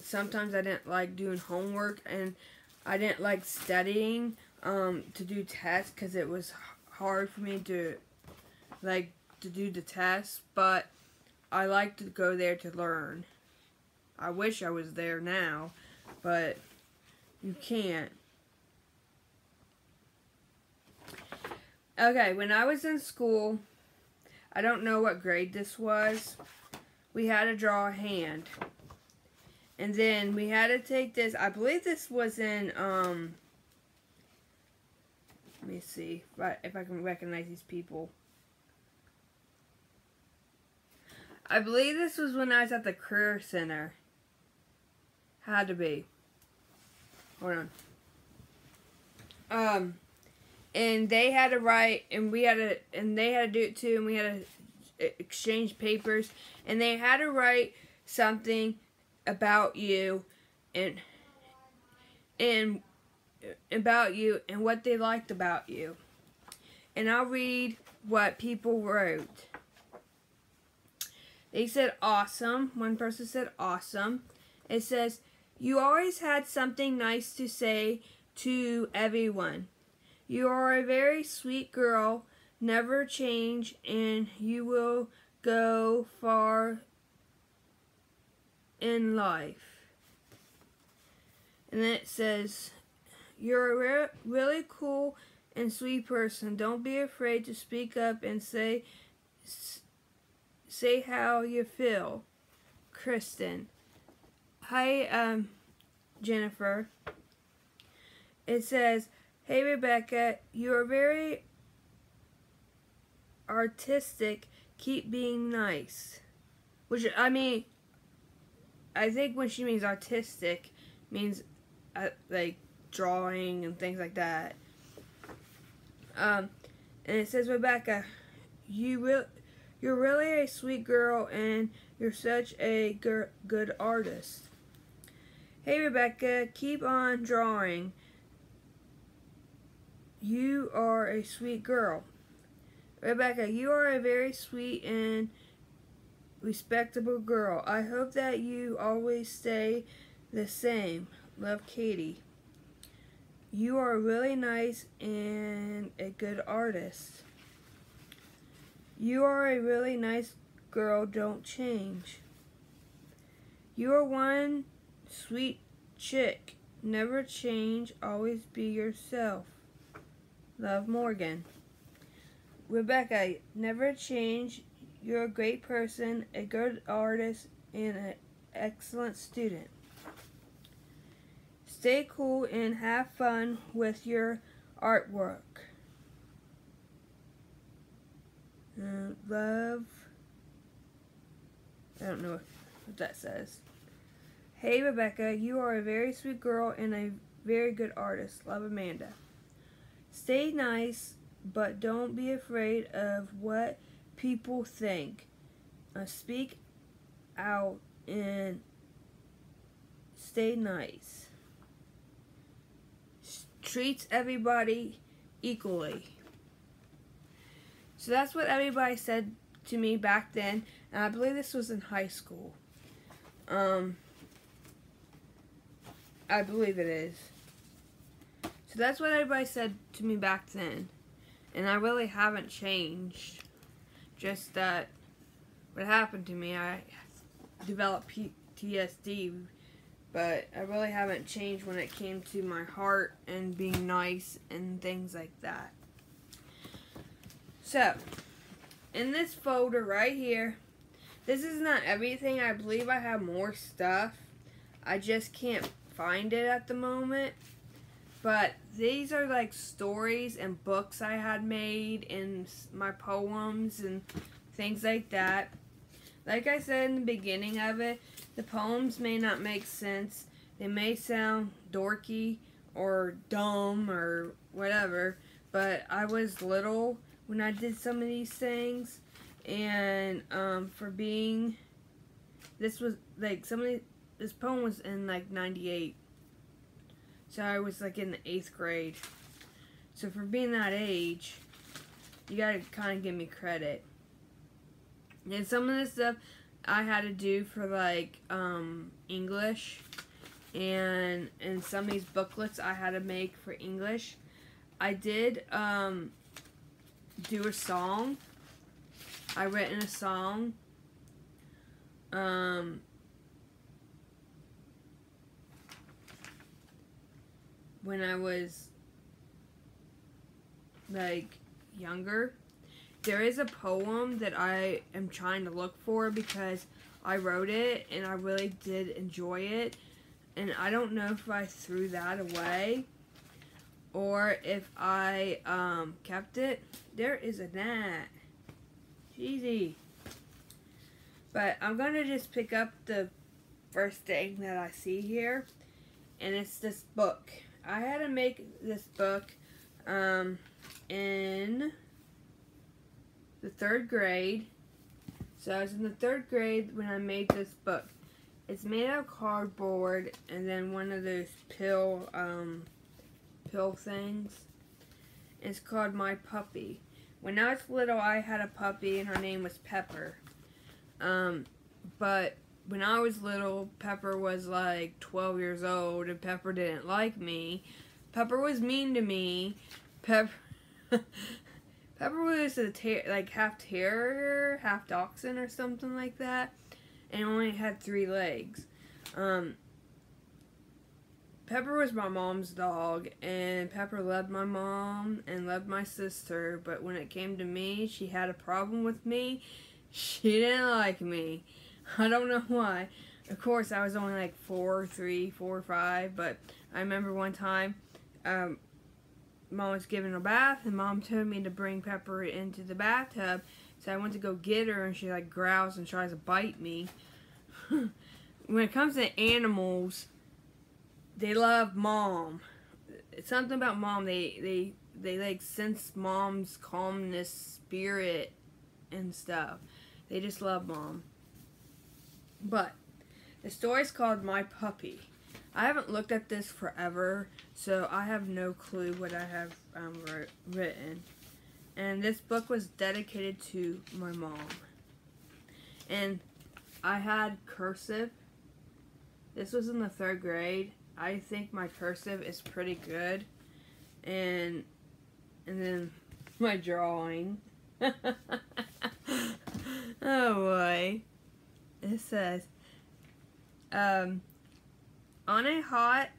sometimes I didn't like doing homework, and I didn't like studying, to do tests, because it was hard for me to do the tests, but I like to go there to learn. I wish I was there now, but you can't. Okay, when I was in school, I don't know what grade this was, we had to draw a hand. And then we had to take this, I believe this was in, let me see if I can recognize these people. I believe this was when I was at the Career Center. Had to be. Hold on. And they had to write, and they had to do it too, and we had to exchange papers, and they had to write something about you, and about you, and what they liked about you. And I'll read what people wrote. They said awesome. One person said awesome. It says, you always had something nice to say to everyone. You are a very sweet girl, never change, and you will go far in life. And then it says, you're a really cool and sweet person. Don't be afraid to speak up and say how you feel. Kristen. Hi, Jennifer. It says, hey, Rebecca, you are very artistic. Keep being nice. Which, I mean, I think when she means artistic, means, like, drawing and things like that. And it says, Rebecca, you're really a sweet girl, and you're such a good artist. Hey, Rebecca, keep on drawing. You are a sweet girl. Rebecca, you are a very sweet and respectable girl. I hope that you always stay the same. Love, Katie. You are really nice and a good artist. You are a really nice girl. Don't change. You are one sweet chick. Never change. Always be yourself. Love, Morgan. Rebecca, never change. You're a great person, a good artist, and an excellent student. Stay cool and have fun with your artwork. Love. I don't know what that says. Hey, Rebecca, you are a very sweet girl and a very good artist. Love, Amanda. Stay nice, but don't be afraid of what people think. Speak out and stay nice. Treats everybody equally. So that's what everybody said to me back then, and I believe this was in high school. I believe it is. So that's what everybody said to me back then, and I really haven't changed. Just that what happened to me, I developed PTSD, but I really haven't changed when it came to my heart and being nice and things like that. So, in this folder right here, this is not everything. I believe I have more stuff. I just can't find it at the moment. But these are like stories and books I had made and my poems and things like that. Like I said in the beginning of it, the poems may not make sense. They may sound dorky or dumb or whatever, but I was little when I did some of these things, and this was like this poem was in like 98, so I was like in the 8th grade. So for being that age, you gotta kind of give me credit. And some of this stuff I had to do for like English, and some of these booklets I had to make for English. I did do a song. I written a song. When I was like younger. There is a poem that I am trying to look for because I wrote it and I really did enjoy it. And I don't know if I threw that away or if I kept it. There is a gnat. Jeezy. But I'm going to just pick up the first thing that I see here. And it's this book. I had to make this book in the 3rd grade. So I was in the 3rd grade when I made this book. It's made out of cardboard and then one of those pill things. It's called My Puppy. When I was little, I had a puppy and her name was Pepper. But when I was little, Pepper was like 12 years old and Pepper didn't like me. Pepper was mean to me. Pepper was like half terrier, half dachshund or something like that, and only had 3 legs. Pepper was my mom's dog, and Pepper loved my mom and loved my sister, but when it came to me, she had a problem with me. She didn't like me. I don't know why. Of course, I was only like 4, 5, but I remember one time, Mom was giving her a bath, and Mom told me to bring Pepper into the bathtub. So I went to go get her, and she like growls and tries to bite me. When it comes to animals, they love Mom. It's something about Mom. They like sense Mom's calmness, spirit, and stuff. They just love Mom. But the story's called My Puppy. I haven't looked at this forever, so I have no clue what I have written. And this book was dedicated to my mom. And I had cursive. This was in the 3rd grade. I think my cursive is pretty good. And then my drawing. Oh boy. It says, on a hot,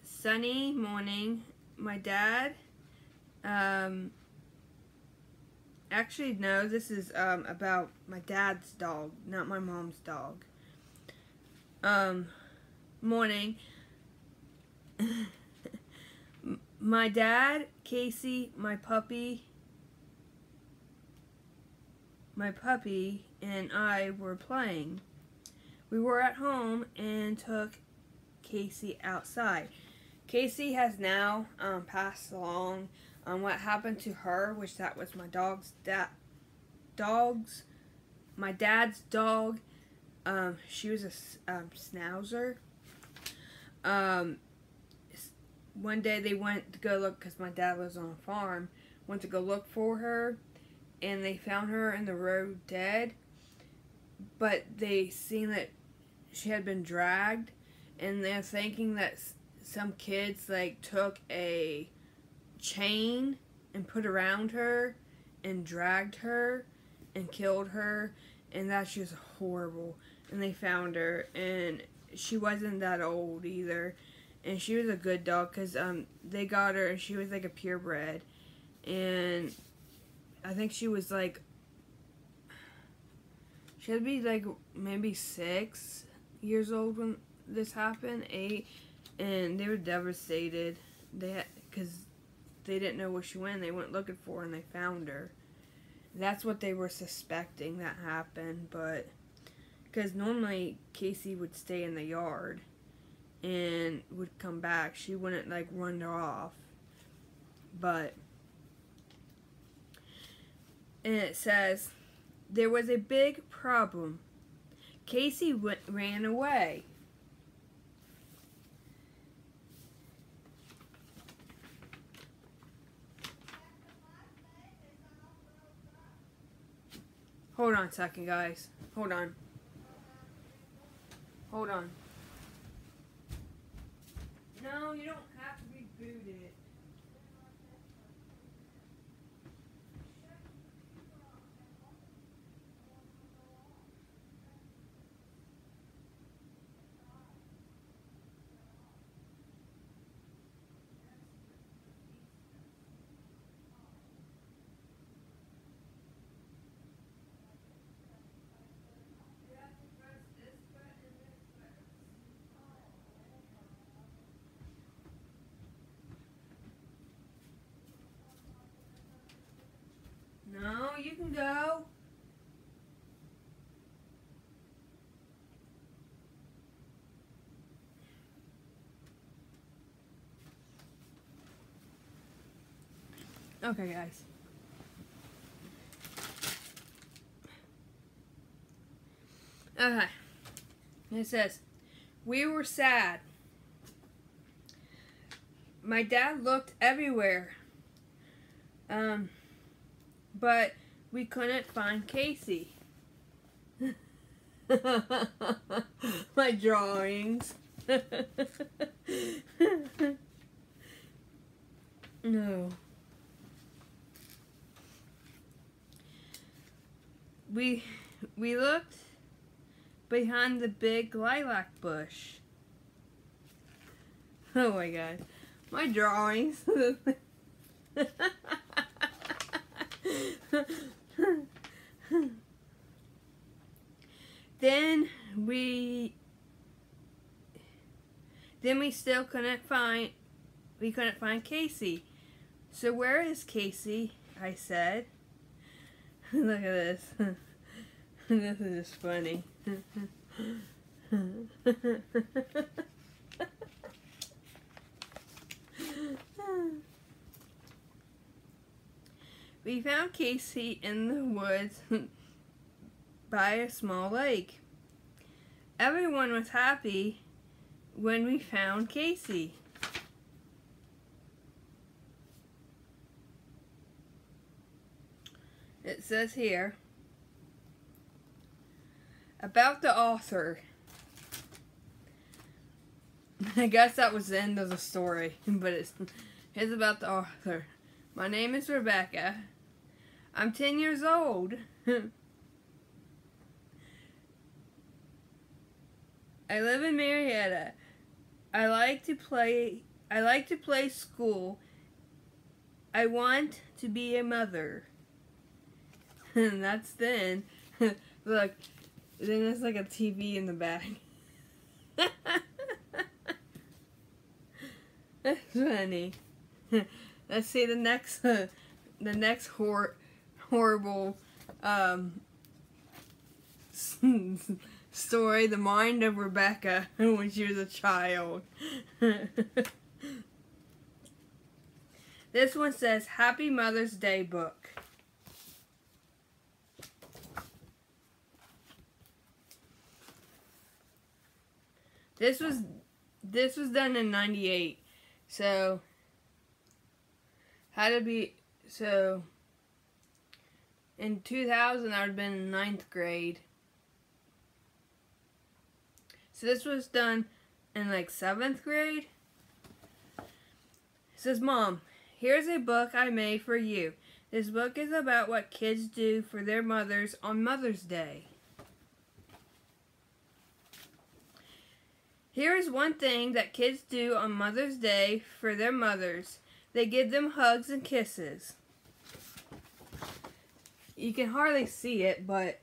sunny morning, my dad, actually no, this is about my dad's dog, not my mom's dog. Morning, my dad, Casey, my puppy, and I were playing. We were at home and took Casey outside. Casey has now passed along. What happened to her, which that was my my dad's dog. She was a schnauzer. One day they went to go look, because my dad lives on a farm, went to go look for her, and they found her in the road dead. But they seen that she had been dragged, and they're thinking that some kids like took a chain and put around her and dragged her and killed her, and that's just horrible. And they found her, and she wasn't that old either, and she was a good dog, because they got her and she was like a purebred, and I think she was like She had to be like maybe 6 years old when this happened, 8, and they were devastated. Because they didn't know where she went. They went looking for her and they found her. That's what they were suspecting that happened, but because normally Casey would stay in the yard and would come back. She wouldn't like run off. But and it says there was a big problem. Casey ran away. Hold on a second, guys. Hold on. Hold on. No, you don't have to reboot it. No, you can go. Okay, guys. Okay. It says, we were sad. My dad looked everywhere. But we couldn't find Casey. My drawings. No. We looked behind the big lilac bush. Oh my god. My drawings. Then we still couldn't find Casey. So where is Casey? I said. Look at this. This is just funny. We found Casey in the woods by a small lake. Everyone was happy when we found Casey. It says here about the author. I guess that was the end of the story, but it's about the author. My name is Rebekah. I'm 10 years old. I live in Marietta. I like to play school. I want to be a mother. And that's then. Look, then there's like a TV in the back. That's funny. Let's see the next horrible story, The Mind of Rebekah when she was a child. This one says, Happy Mother's Day book. This was done in 98. So in 2000 I would have been in 9th grade. So this was done in like 7th grade. It says, Mom, here's a book I made for you. This book is about what kids do for their mothers on Mother's Day. Here is one thing that kids do on Mother's Day for their mothers. They give them hugs and kisses. You can hardly see it, but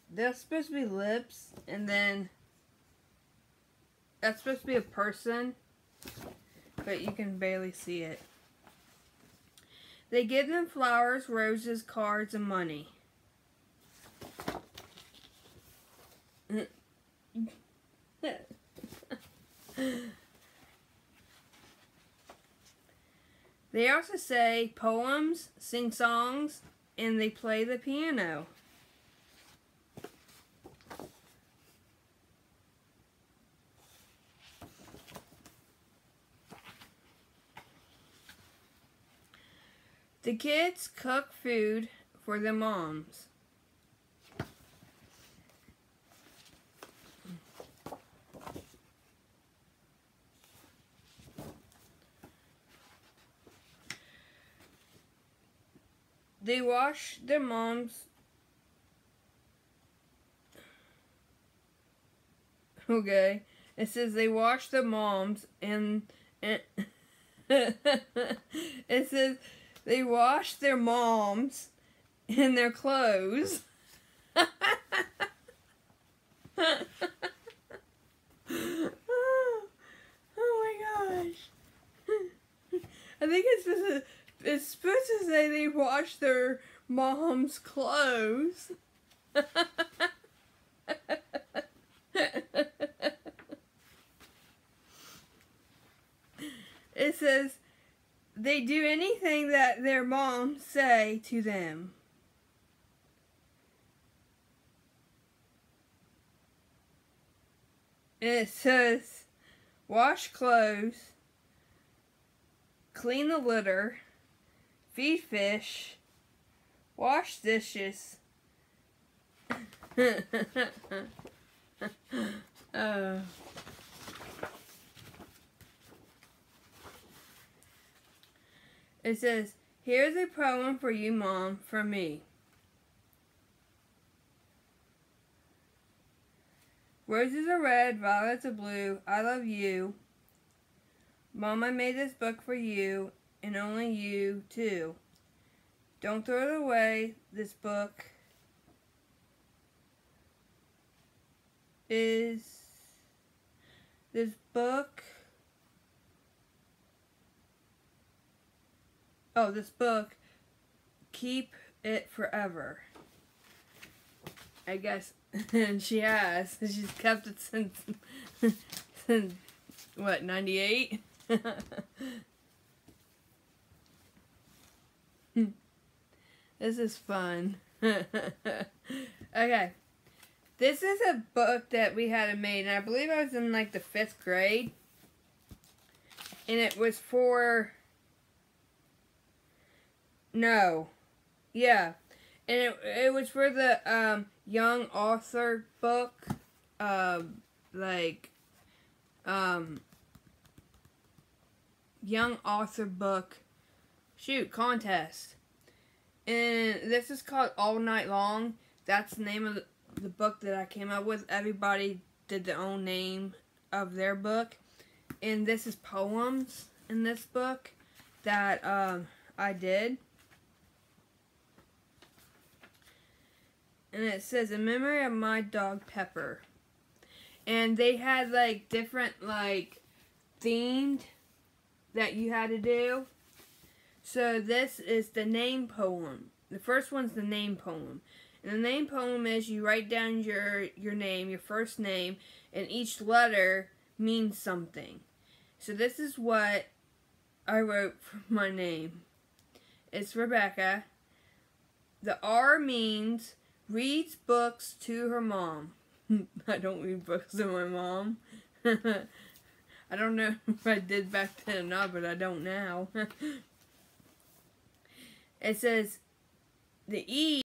they're supposed to be lips, and then that's supposed to be a person, but you can barely see it. They give them flowers, roses, cards, and money. They also say poems, sing songs, and they play the piano. The kids cook food for their moms. They wash their moms. Okay. It says they wash their moms and it says they wash their moms in their clothes. Oh my gosh. I think it's supposed to say they wash their mom's clothes. It says they do anything that their moms say to them. It says wash clothes, clean the litter, feed fish, wash dishes. It says, here's a poem for you, Mom, from me. Roses are red, violets are blue, I love you. Mom, I made this book for you, and only you, too. Don't throw it away, this book this book, keep it forever. I guess, and she has. She's kept it since what, 98? This is fun. Okay. This is a book that we had made, and I believe I was in like the 5th grade. And it was for... No. Yeah. And it was for the young author book. Young author book. Contest. And this is called All Night Long. That's the name of the book that I came up with. Everybody did their own name of their book. And this is poems in this book that I did. And it says, in memory of my dog Pepper. And they had like different like themed that you had to do. So this is the name poem. The first one's the name poem. And the name poem is you write down your name, your first name, and each letter means something. So this is what I wrote for my name. It's Rebekah. The R means reads books to her mom. I don't read books to my mom. I don't know if I did back then or not, but I don't now. It says the E.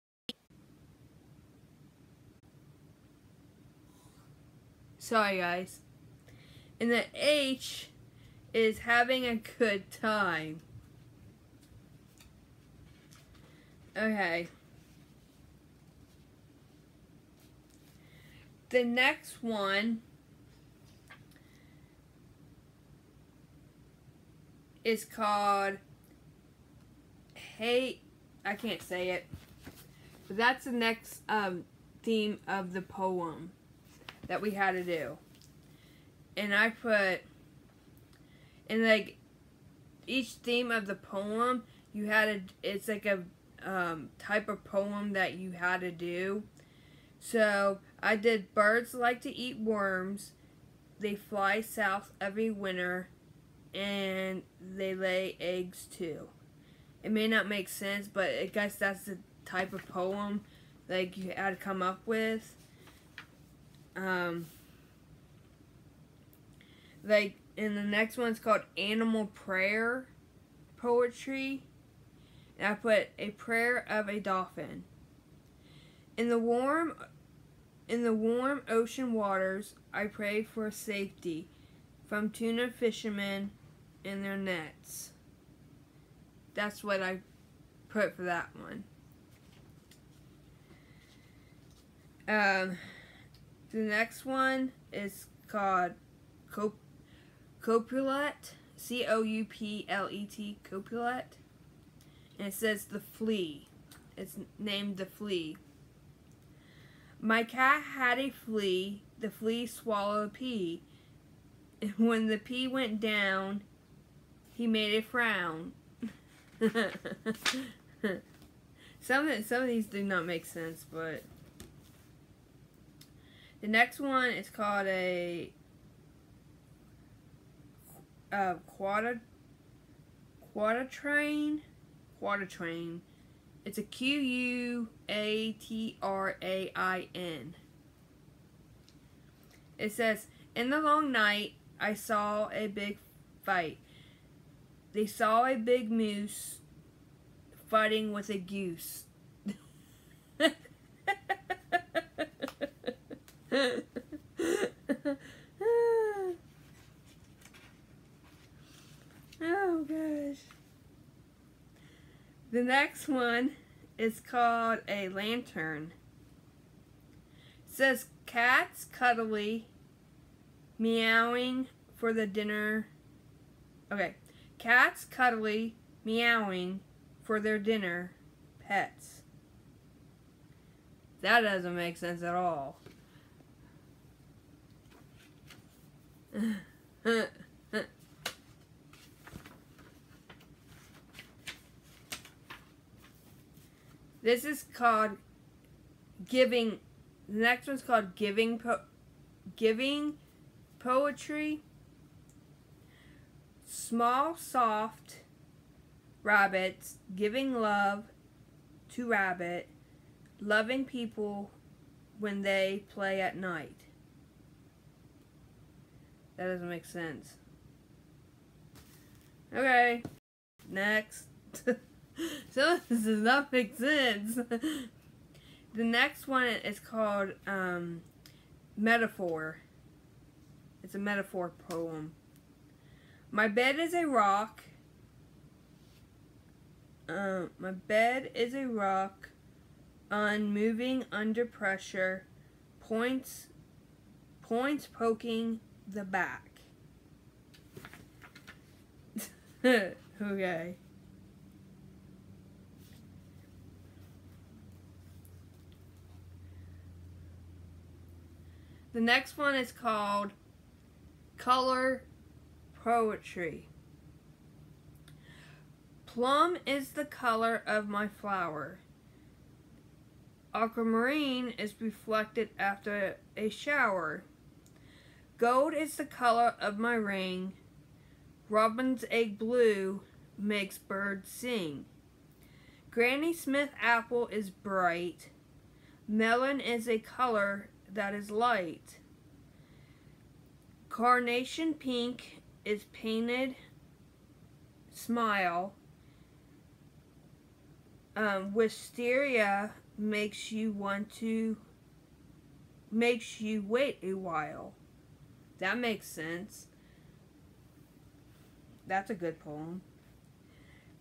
Sorry, guys. And the H is having a good time. Okay. The next one is called Hey, I can't say it. But that's the next theme of the poem that we had to do. And I put, and like, each theme of the poem, you had to, it's like a type of poem that you had to do. So I did birds like to eat worms, they fly south every winter, and they lay eggs too. It may not make sense, but I guess that's the type of poem like you had to come up with. Like, and the next one's called Animal Prayer Poetry. And I put a prayer of a dolphin. In the warm ocean waters, I pray for safety from tuna fishermen and their nets. That's what I put for that one. The next one is called Couplet, C-O-U-P-L-E-T, Couplet. And it says the flea. It's named the flea. My cat had a flea. The flea swallowed a pea. And when the pea went down, he made a frown. Some of these do not make sense, but the next one is called a quatrain. It's a Q-U-A-T-R-A-I-N. It says, in the long night, I saw a big fight. They saw a big moose fighting with a goose. Oh gosh. The next one is called a lantern. It says cats cuddly, meowing for the dinner. Okay. Cats cuddly, meowing for their dinner, pets. That doesn't make sense at all. This is called giving. The next one's called giving poetry. Small, soft rabbits giving love to rabbit, loving people when they play at night. That doesn't make sense. Okay, next. So this does not make sense. The next one is called Metaphor. It's a metaphor poem. My bed is a rock. My bed is a rock, unmoving under pressure. Points poking the back. Okay. The next one is called Color Poetry. Plum is the color of my flower. Aquamarine is reflected after a shower. Gold is the color of my ring. Robin's egg blue makes birds sing. Granny Smith apple is bright. Melon is a color that is light. Carnation pink is painted smile. Wisteria makes you wait a while. That makes sense. That's a good poem.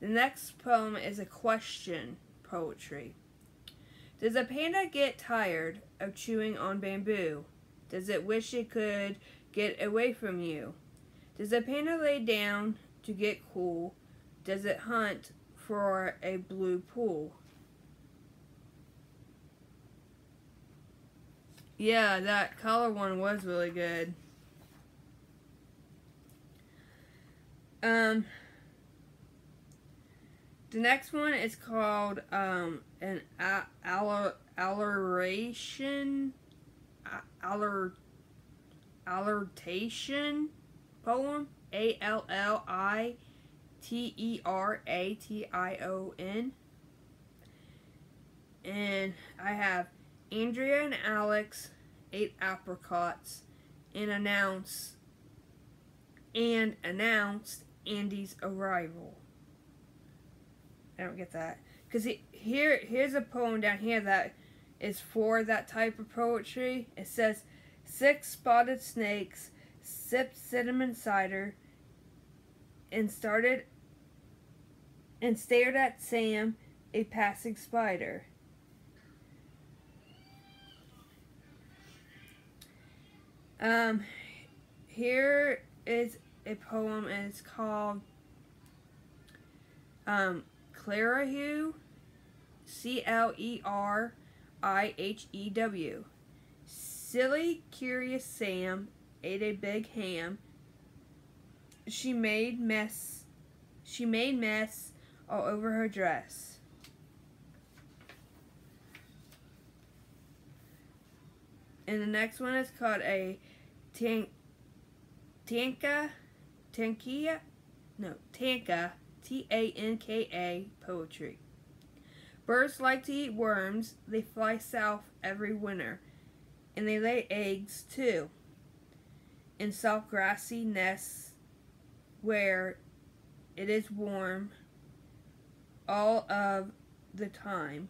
The next poem is a question poetry. Does a panda get tired of chewing on bamboo? Does it wish it could get away from you? Does a panda lay down to get cool? Does it hunt for a blue pool? Yeah, that color one was really good. The next one is called an alliteration poem. Alliteration. And I have Andrea and Alex ate apricots and announced Andy's arrival. I don't get that. Because here's a poem down here that is for that type of poetry. It says, 6 spotted snakes sipped cinnamon cider and stared at Sam, a passing spider. Here is a poem, and it's called Clerihew, Clerihew. Silly, curious Sam ate a big ham. She made mess all over her dress. And the next one is called a Tanka, Tanka poetry. Birds like to eat worms. They fly south every winter, and they lay eggs too in soft grassy nests where it is warm all of the time.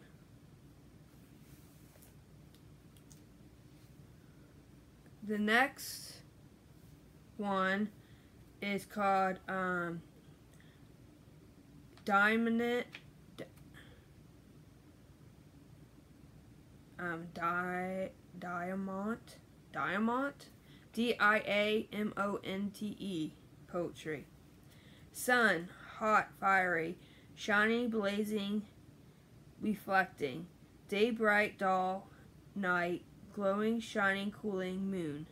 The next one is called Diamond. Diamonte poetry. Sun, hot, fiery, shiny, blazing, reflecting. Day bright, dull, night, glowing, shining, cooling, moon.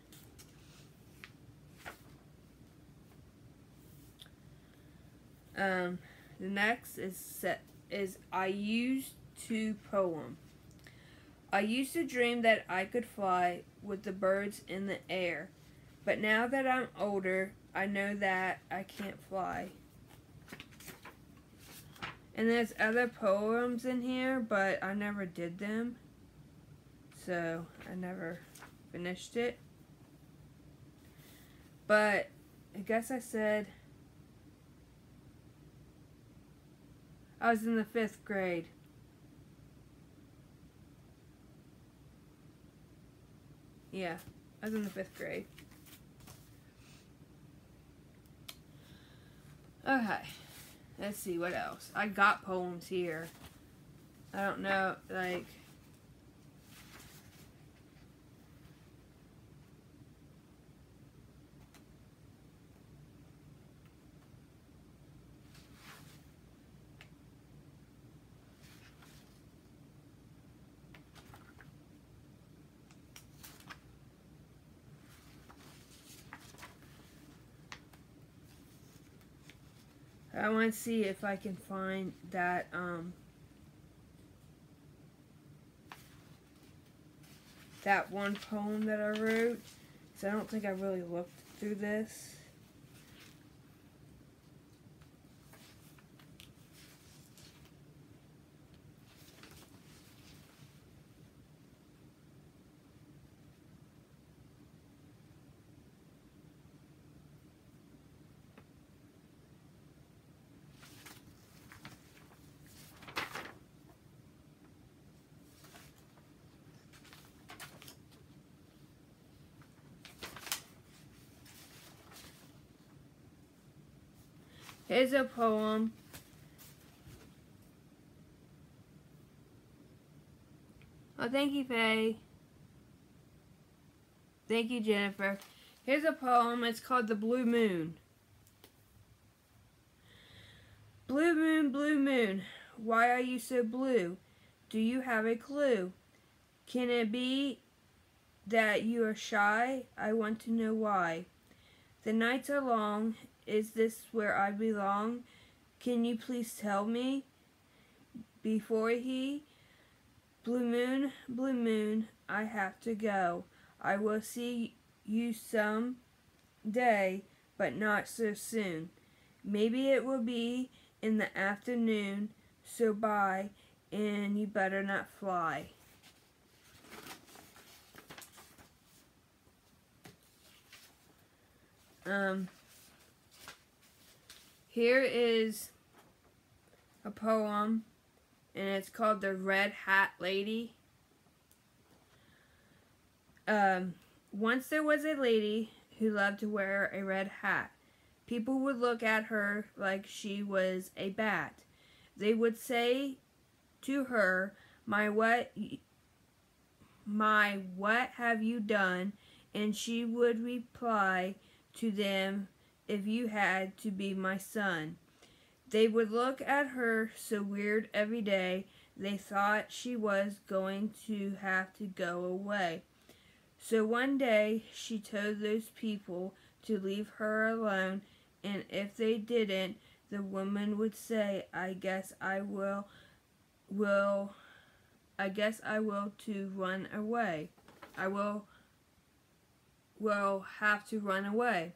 The next is I used to poem. I used to dream that I could fly with the birds in the air, but now that I'm older, I know that I can't fly. And there's other poems in here, but I never did them, so I never finished it. But I guess I said I was in the 5th grade. Yeah, I was in the 5th grade. Okay, let's see what else. I got poems here. I don't know, like... I want to see if I can find that, that one poem that I wrote. So I don't think I really looked through this. Here's a poem. Oh, thank you, Faye. Thank you, Jennifer. Here's a poem. It's called The Blue Moon. Blue moon, why are you so blue? Do you have a clue? Can it be that you are shy? I want to know why. The nights are long. Is this where I belong? Can you please tell me? Before he, blue moon, I have to go. I will see you some day, but not so soon. Maybe it will be in the afternoon, so bye, and you better not fly. Here is a poem, and it's called The Red Hat Lady. Once there was a lady who loved to wear a red hat. People would look at her like she was a bat. They would say to her, what have you done?" And she would reply to them, "If you had to be my son." They would look at her so weird every day, they thought she was going to have to go away. So one day she told those people to leave her alone, and if they didn't, the woman would say, I guess I will to run away. I will have to run away."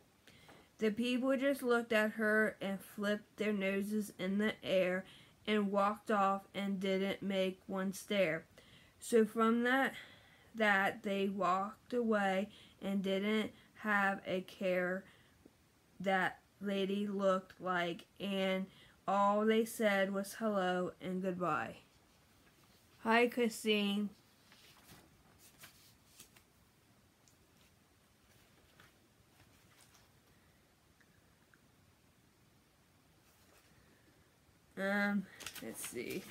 The people just looked at her and flipped their noses in the air and walked off and didn't make one stare. So from that they walked away and didn't have a care that lady looked like, and all they said was hello and goodbye. Hi, Christine. Let's see.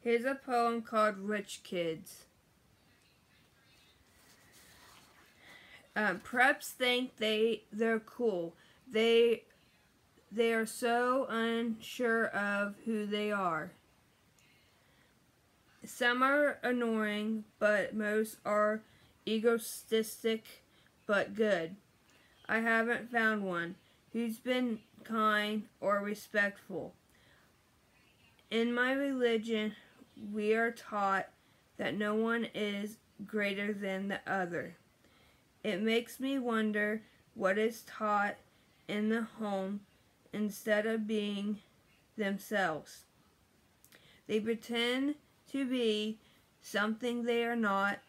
Here's a poem called Rich Kids. Preps think they're cool. They are so unsure of who they are. Some are annoying, but most are egotistic but good. I haven't found one who's been kind or respectful. In my religion, we are taught that no one is greater than the other. It makes me wonder what is taught in the home instead of being themselves. They pretend to be something they are not.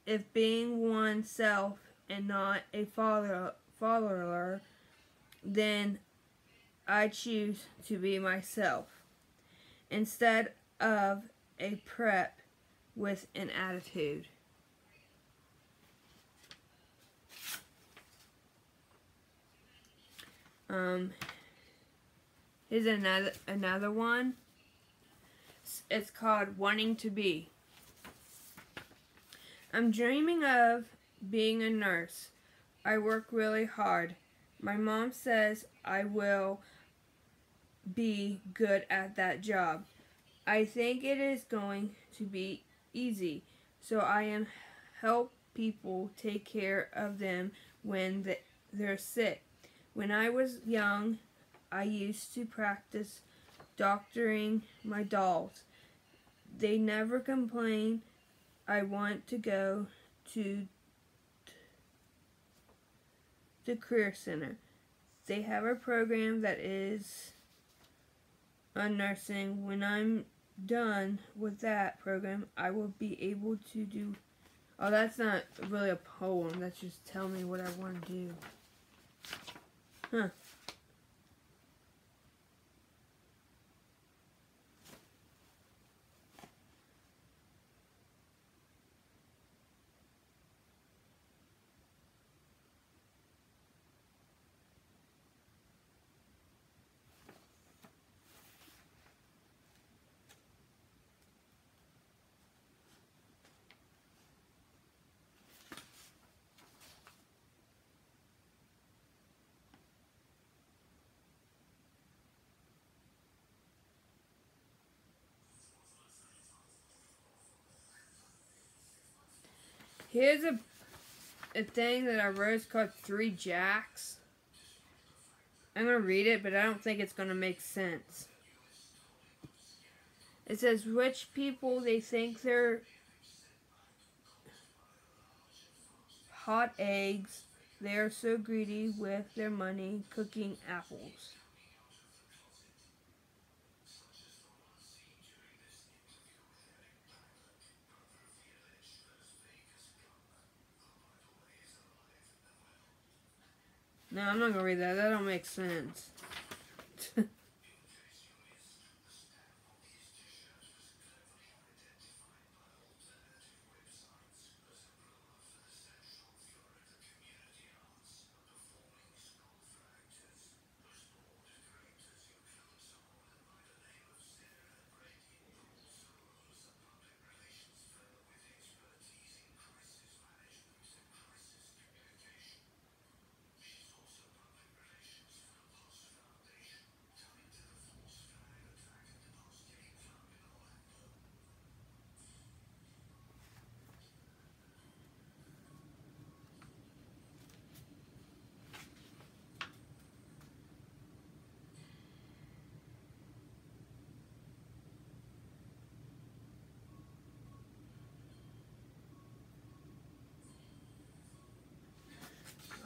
If being oneself and not a follower, then I choose to be myself instead of a prep with an attitude. Here's another one. It's called Wanting to Be. I'm dreaming of being a nurse. I work really hard. My mom says I will be good at that job. I think it is going to be easy, so I am help people take care of them when they're sick. When I was young, I used to practice doctoring my dolls. They never complain. I want to go to the career center. They have a program that is on nursing. When I'm done with that program, I will be able to do... Oh, that's not really a poem. That's just telling me what I want to do. Huh. Here's a thing that I wrote. It's called 3 Jacks. I'm going to read it, but I don't think it's going to make sense. It says, rich people, they think they're hot eggs. They are so greedy with their money, cooking apples. No, I'm not going to read that. That don't make sense.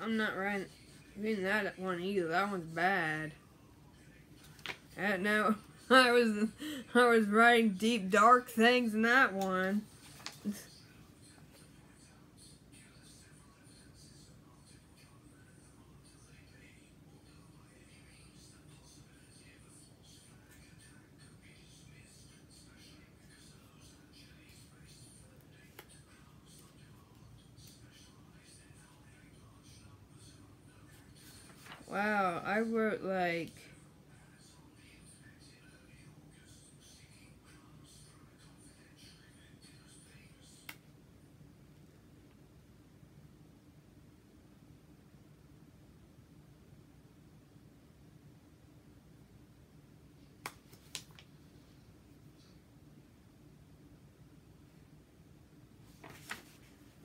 I'm not reading that one either. That one's bad. No, I was writing deep, dark things in that one. Wow, I wrote like...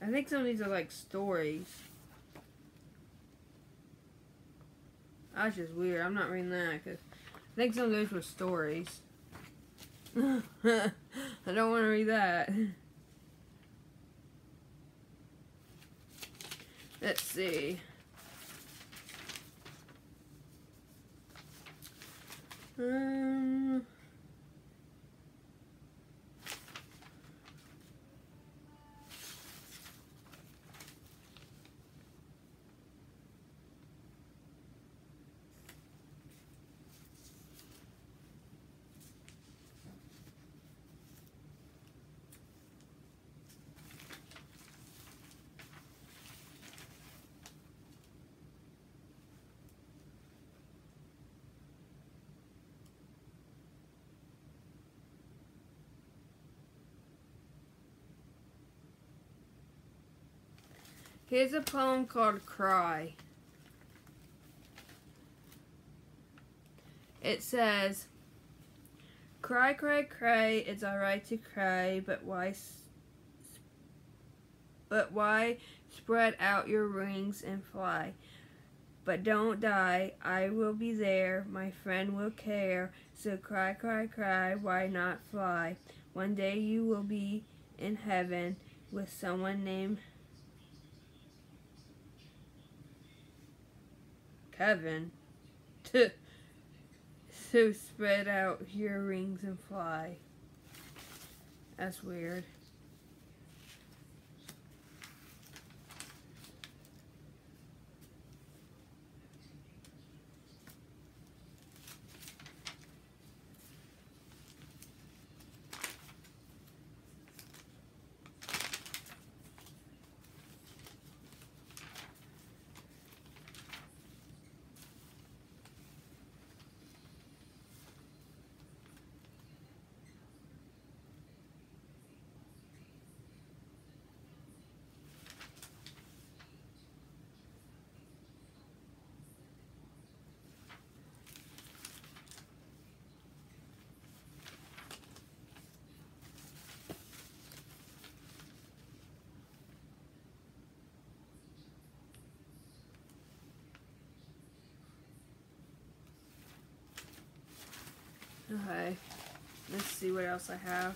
I think some of these are like stories. That's just weird. I'm not reading that because I think some of those were stories. I don't want to read that. Let's see. Here's a poem called Cry. It says, cry, cry, cry, it's alright to cry, but why spread out your wings and fly? But don't die, I will be there, my friend will care, so cry, cry, cry, why not fly? One day you will be in heaven with someone named Kevin. So spread out your wings and fly. That's weird. Okay. Let's see what else I have.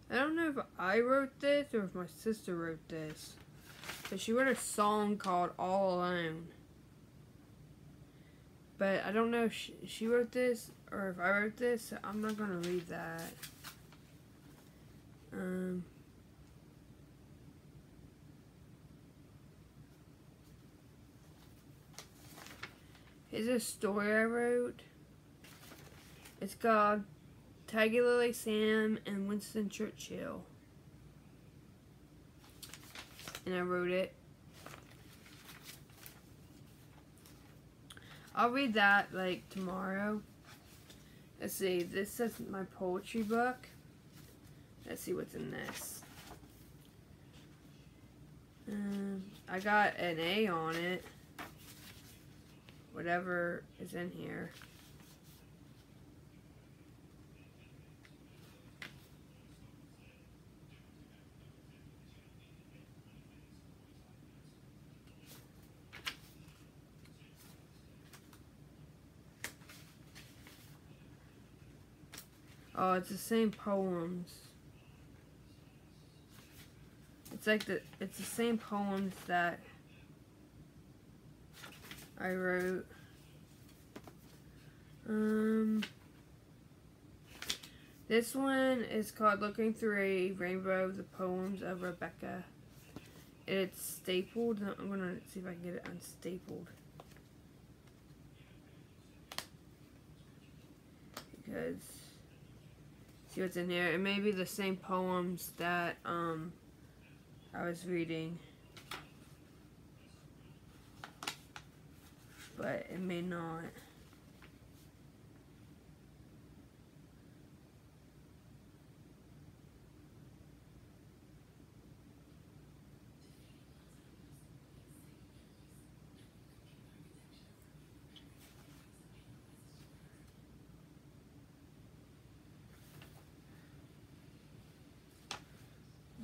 I don't know if I wrote this or if my sister wrote this. But she wrote a song called All Alone. But I don't know if she wrote this or if I wrote this, so I'm not going to read that. Here's a story I wrote. It's called Tiger Lily Sam and Winston Churchill. And I wrote it. I'll read that like tomorrow. Let's see, this is my poetry book. Let's see what's in this. I got an A on it. Whatever is in here. Oh, it's the same poems. It's the same poems that I wrote. This one is called Looking Through a Rainbow, the Poems of Rebekah. It's stapled. I'm gonna see if I can get it unstapled. Because see what's in here. It may be the same poems that I was reading, but it may not.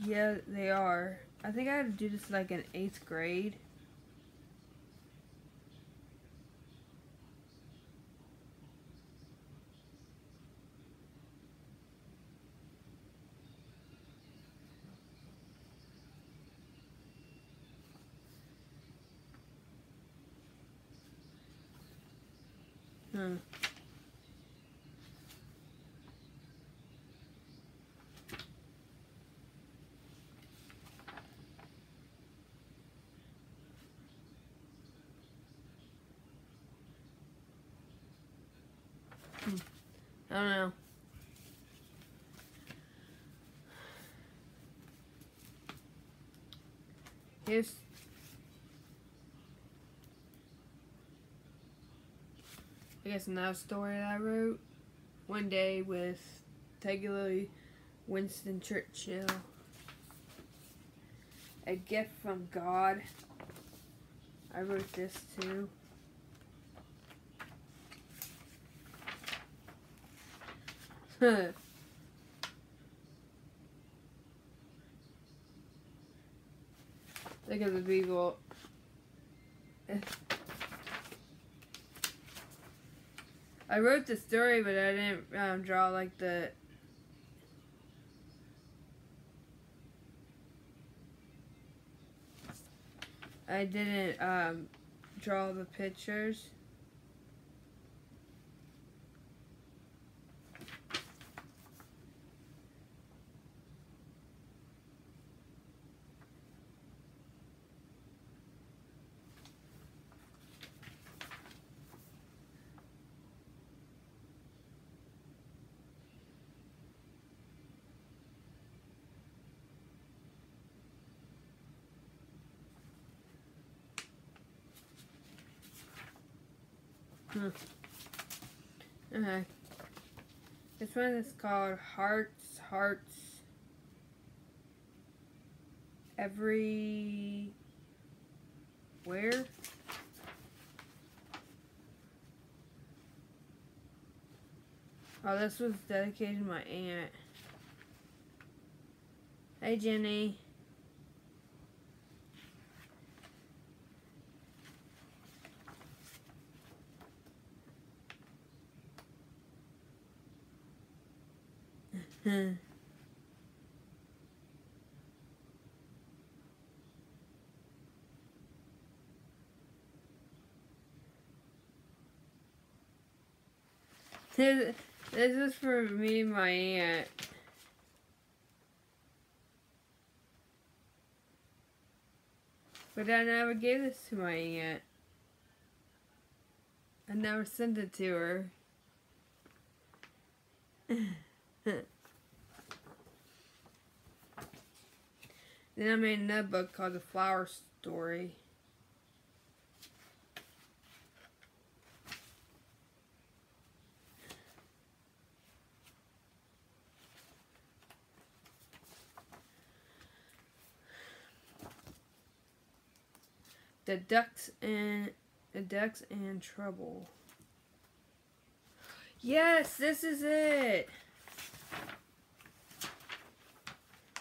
Yeah, they are. I think I had to do this like in 8th grade. I don't know. Here's I guess another story that I wrote. One day with Tiger Winston Churchill. A gift from God. I wrote this too. Look at the people. I wrote the story, but I didn't draw like the. I didn't draw the pictures. Okay. This one is called Hearts Everywhere. Oh, this was dedicated to my aunt. Hey, Jenny. This is for me and my aunt. But I never gave this to my aunt. I never sent it to her. Then I made another book called The Flower Story. The Ducks and Trouble. Yes, this is it.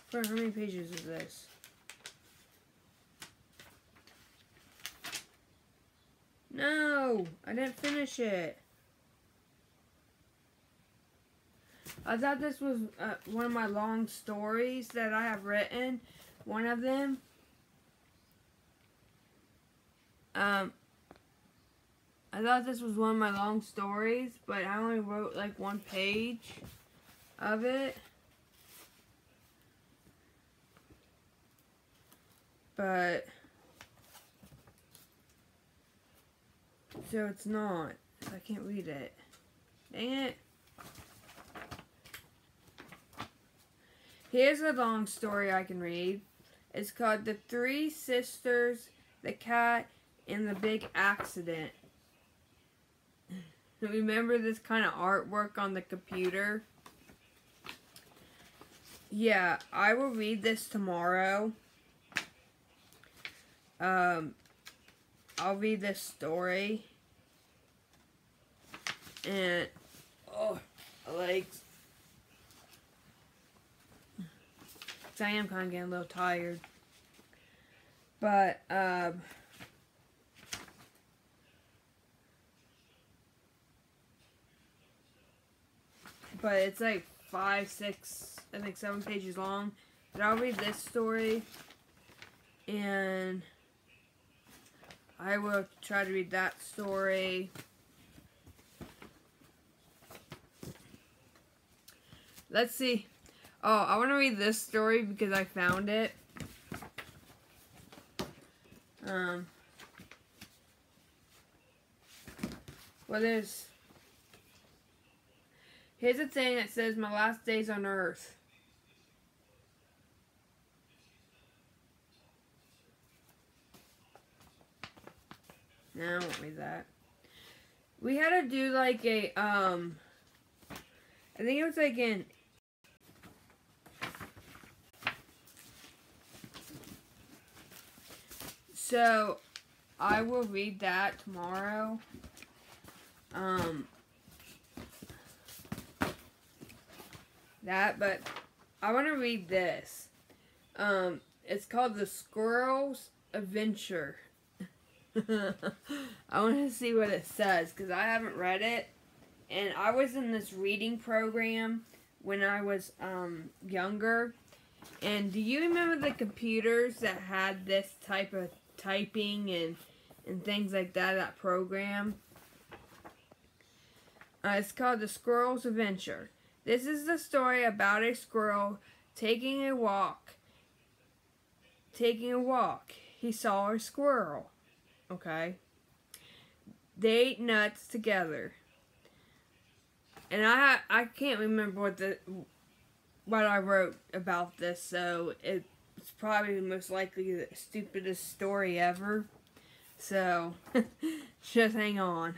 For how many pages is this? No, I didn't finish it. I thought this was one of my long stories that I have written. One of them. I thought this was one of my long stories, but I only wrote like one page of it. But so it's not. I can't read it. Dang it. Here's a long story I can read. It's called The Three Sisters, the Cat, and the Big Accident. Remember this kind of artwork on the computer? Yeah, I will read this tomorrow. I'll read this story. And, oh, my legs. So I am kind of getting a little tired. But, it's like 5, 6, I think 7 pages long. But I'll read this story. And I will try to read that story. Let's see. Oh, I want to read this story because I found it. Well, here's a thing that says my last days on Earth. No, I won't read that. We had to do like a, I think it was like in, so I will read that tomorrow. But I want to read this. It's called The Squirrel's Adventure. I want to see what it says because I haven't read it, and I was in this reading program when I was younger. And do you remember the computers that had this type of typing and things like that? That program. It's called The Squirrel's Adventure. This is the story about a squirrel taking a walk. He saw a squirrel. Okay. They ate nuts together. And I can't remember what I wrote about this, so it's probably most likely the stupidest story ever. So just hang on.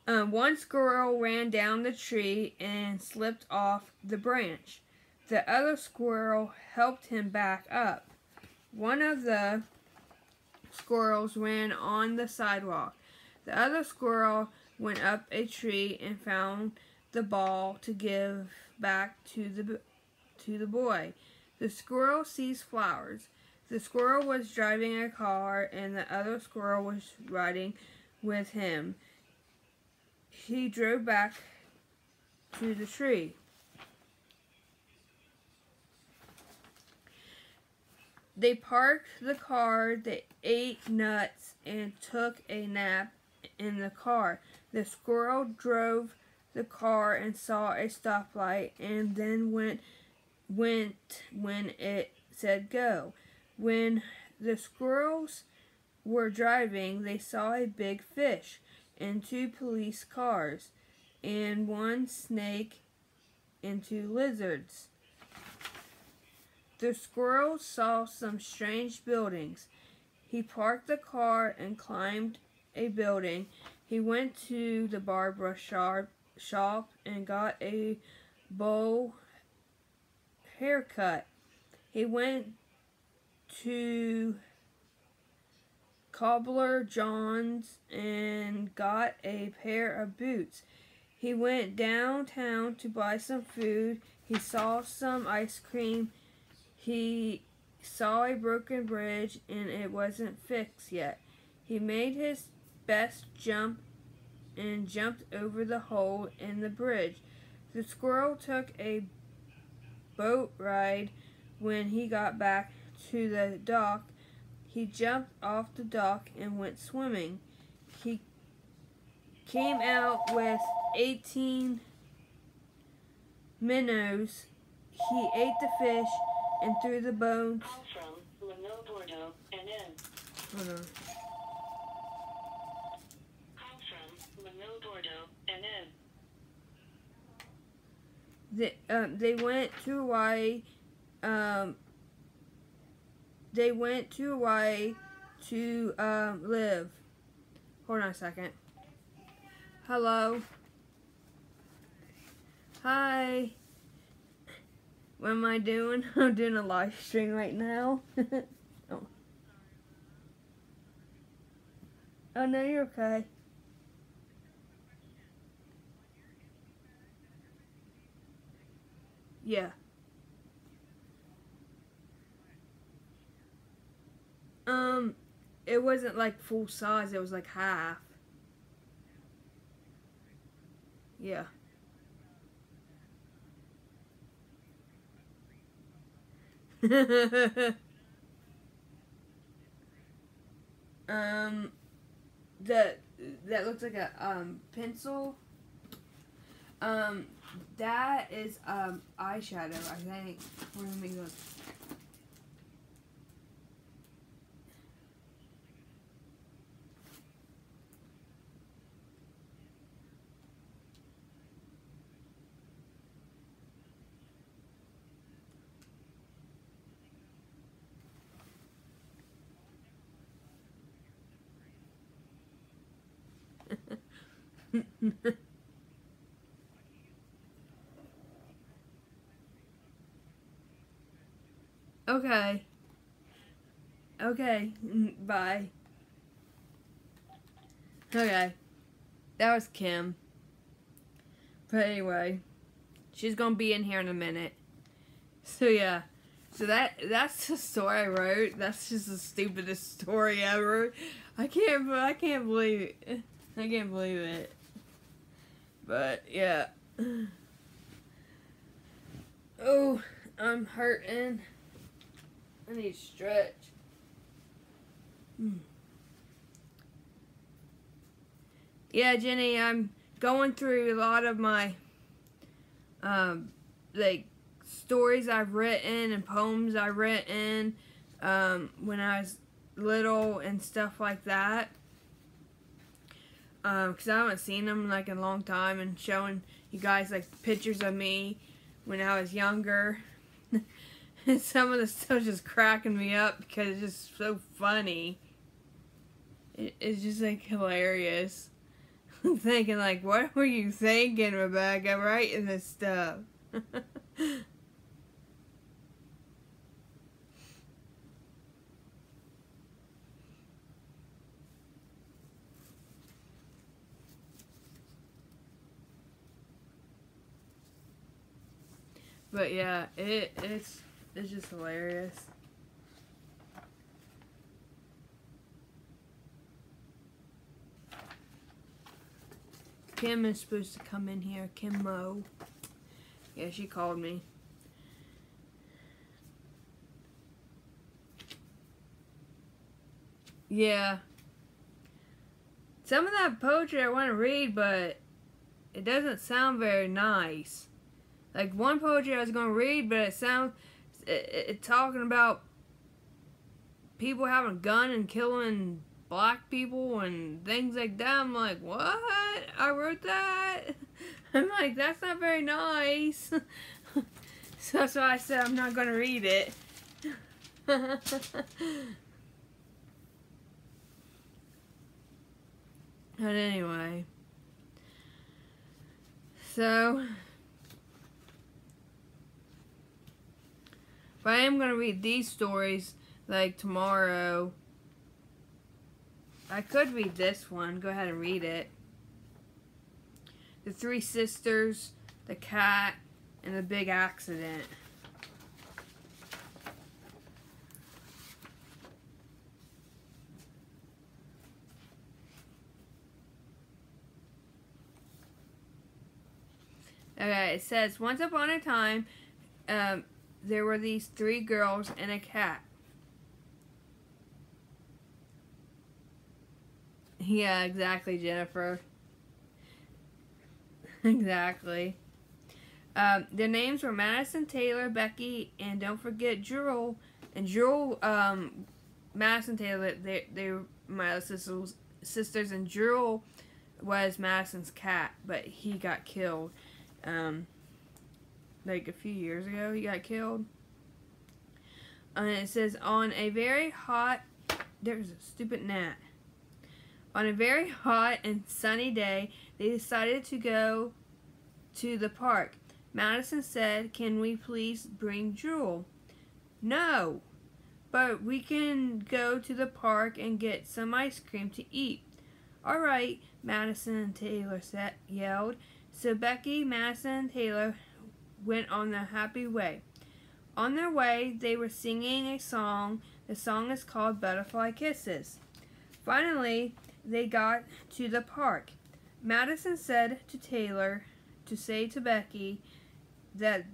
One squirrel ran down the tree and slipped off the branch. The other squirrel helped him back up. One of the squirrels ran on the sidewalk. The other squirrel went up a tree and found the ball to give back to the boy. The squirrel sees flowers. The squirrel was driving a car and the other squirrel was riding with him. He drove back to the tree. They parked the car, they ate nuts, and took a nap in the car. The squirrel drove the car and saw a stoplight and then went when it said go. When the squirrels were driving, they saw a big fish and two police cars and one snake and two lizards. The squirrel saw some strange buildings. He parked the car and climbed a building. He went to the barber shop and got a bowl haircut. He went to Cobbler John's and got a pair of boots. He went downtown to buy some food. He saw some ice cream. He saw a broken bridge and it wasn't fixed yet. He made his best jump and jumped over the hole in the bridge. The squirrel took a boat ride. When he got back to the dock, he jumped off the dock and went swimming. He came out with 18 minnows. He ate the fish and threw the bones. Call from Leno Bordeaux and N. Hold on. Call from Leno Bordeaux and N. They went to Hawaii. They went to Hawaii to live. Hold on a second. Hello. Hi. What am I doing? I'm doing a live stream right now. Oh. Oh no, you're okay. Yeah. It wasn't like full size, it was like half. Yeah. That looks like a pencil. That is eyeshadow, I think. Let me look. Okay. Okay. Bye. Okay. That was Kim. But anyway, she's gonna be in here in a minute. So yeah. So that's the story I wrote. That's just the stupidest story ever. I can't believe it. I can't believe it. But yeah. Oh, I'm hurting. I need to stretch. Yeah, Jenny, I'm going through a lot of my like stories I've written and poems I've written when I was little and stuff like that. Because I haven't seen them like in a long time, and showing you guys like pictures of me when I was younger. And some of the stuff just cracking me up because it's just so funny. It's just like hilarious. thinking like, what were you thinking, Rebekah, writing this stuff? But yeah, it's just hilarious. Kim is supposed to come in here. Kim Mo. Yeah, she called me. Yeah. Some of that poetry I want to read, but it doesn't sound very nice. Like one poetry I was going to read, but it sounds it talking about people having a gun and killing black people and things like that. I'm like, what? I wrote that? I'm like, that's not very nice. So that's why I said I'm not going to read it. But anyway. So, but I am going to read these stories like tomorrow. I could read this one. Go ahead and read it. The Three Sisters, the Cat, and the Big Accident. Okay, it says, once upon a time, there were these three girls and a cat. Yeah, exactly, Jennifer. Exactly. Their names were Madison, Taylor, Becky, and don't forget Jewel. And Jewel, Madison, Taylor, they were my sisters, and Jewel was Madison's cat, but he got killed. Like a few years ago, he got killed. And it says, on a very hot, there's a stupid gnat. On a very hot and sunny day, they decided to go to the park. Madison said, can we please bring Jewel? No, but we can go to the park and get some ice cream to eat. All right, Madison and Taylor yelled. So Becky, Madison, and Taylor went on their happy way. On their way, they were singing a song. The song is called Butterfly Kisses. Finally, they got to the park. Madison said to Taylor to say to Becky that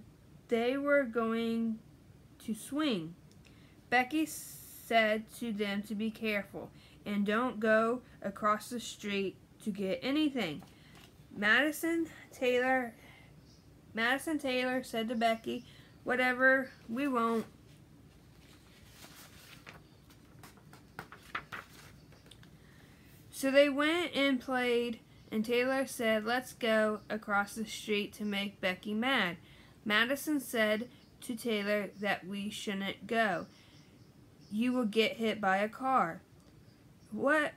they were going to swing. Becky said to them to be careful and don't go across the street to get anything. Madison Taylor said to Becky, whatever, we won't. So they went and played, and Taylor said, let's go across the street to make Becky mad. Madison said to Taylor that we shouldn't go. You will get hit by a car. What?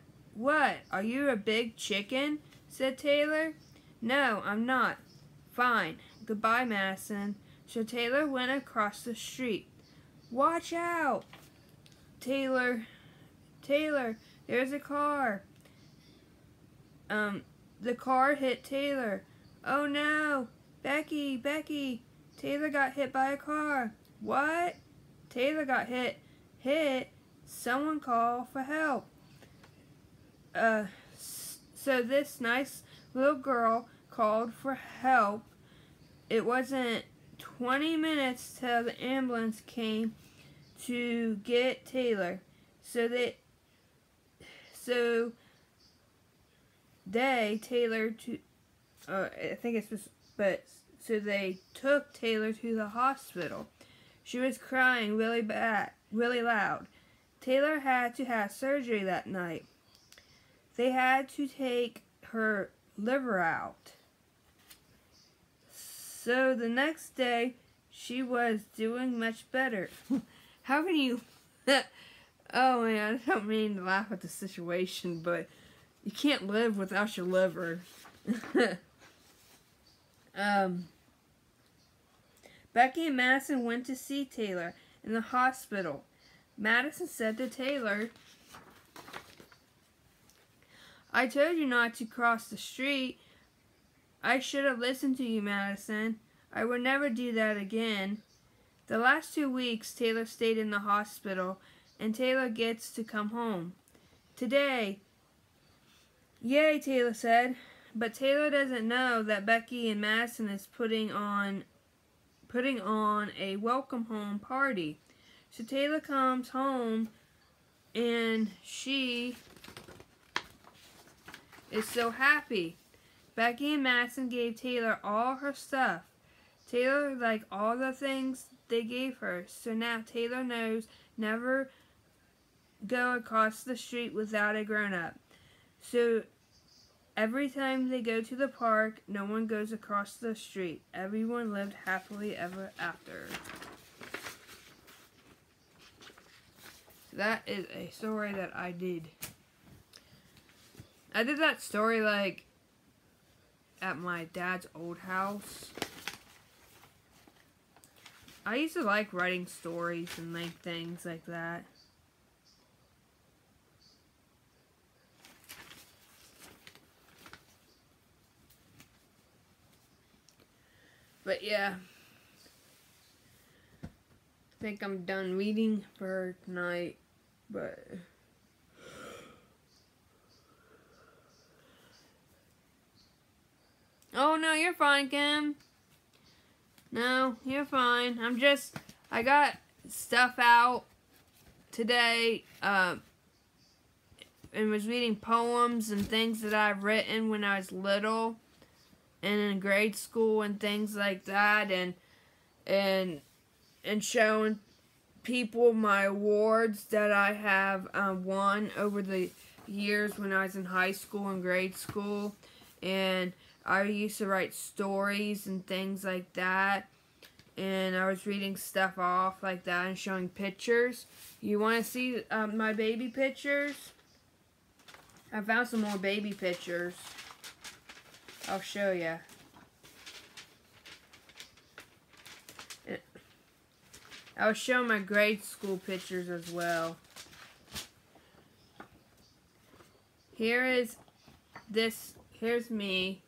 Are you a big chicken? Said Taylor. No, I'm not. Fine. Goodbye, Madison. So Taylor went across the street. Watch out! Taylor, there's a car. The car hit Taylor. Oh no! Becky, Taylor got hit by a car. What? Taylor got hit? Someone call for help. So this nice little girl called for help. It wasn't 20 minutes till the ambulance came to get Taylor. So they took Taylor to the hospital. She was crying really bad, really loud. Taylor had to have surgery that night. They had to take her liver out. So the next day, she was doing much better. How can you... Oh man, I don't mean to laugh at the situation, but You can't live without your liver. Becky and Madison went to see Taylor in the hospital. Madison said to Taylor, "I told you not to cross the street. I should have listened to you, Madison. I would never do that again." The last 2 weeks, Taylor stayed in the hospital, and Taylor gets to come home today. "Yay," Taylor said. But Taylor doesn't know that Becky and Madison is putting on a welcome home party. So Taylor comes home, and she is so happy. Becky and Madison gave Taylor all her stuff. Taylor liked all the things they gave her, so now Taylor knows never go across the street without a grown-up. So every time they go to the park, no one goes across the street. Everyone lived happily ever after. That is a story that I did. I did that story like at my dad's old house. I used to like writing stories and like things like that. But yeah, I think I'm done reading for tonight, but oh no, you're fine, Kim. No, you're fine. I got stuff out today, and was reading poems and things that I've written when I was little and in grade school and things like that, and showing people my awards that I have won over the years when I was in high school and grade school. And I used to write stories and things like that, and I was reading stuff off like that and showing pictures. You want to see my baby pictures? I found some more baby pictures. I'll show you. I'll show my grade school pictures as well. Here's me.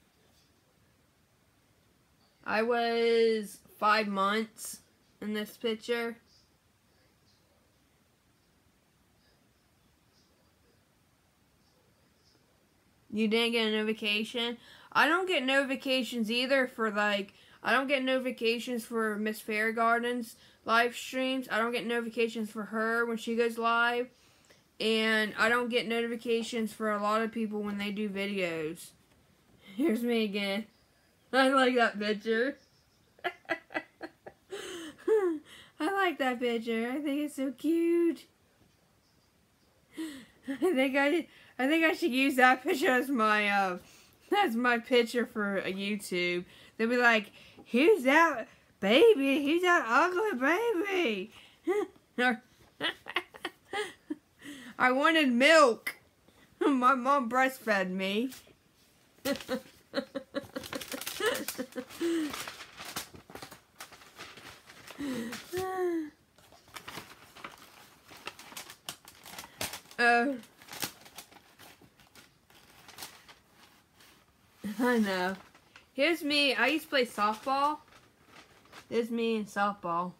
I was 5 months in this picture. You didn't get a notification? I don't get notifications either for like, I don't get notifications for Miss Fairgarden's live streams. I don't get notifications for her when she goes live. And I don't get notifications for a lot of people when they do videos. Here's me again. I like that picture. I like that picture. I think it's so cute. I think I should use that picture as my picture for YouTube. They'll be like, "Who's that baby? Who's that ugly baby?" I wanted milk. My mom breastfed me. I know. Here's me. I used to play softball. There's me in softball.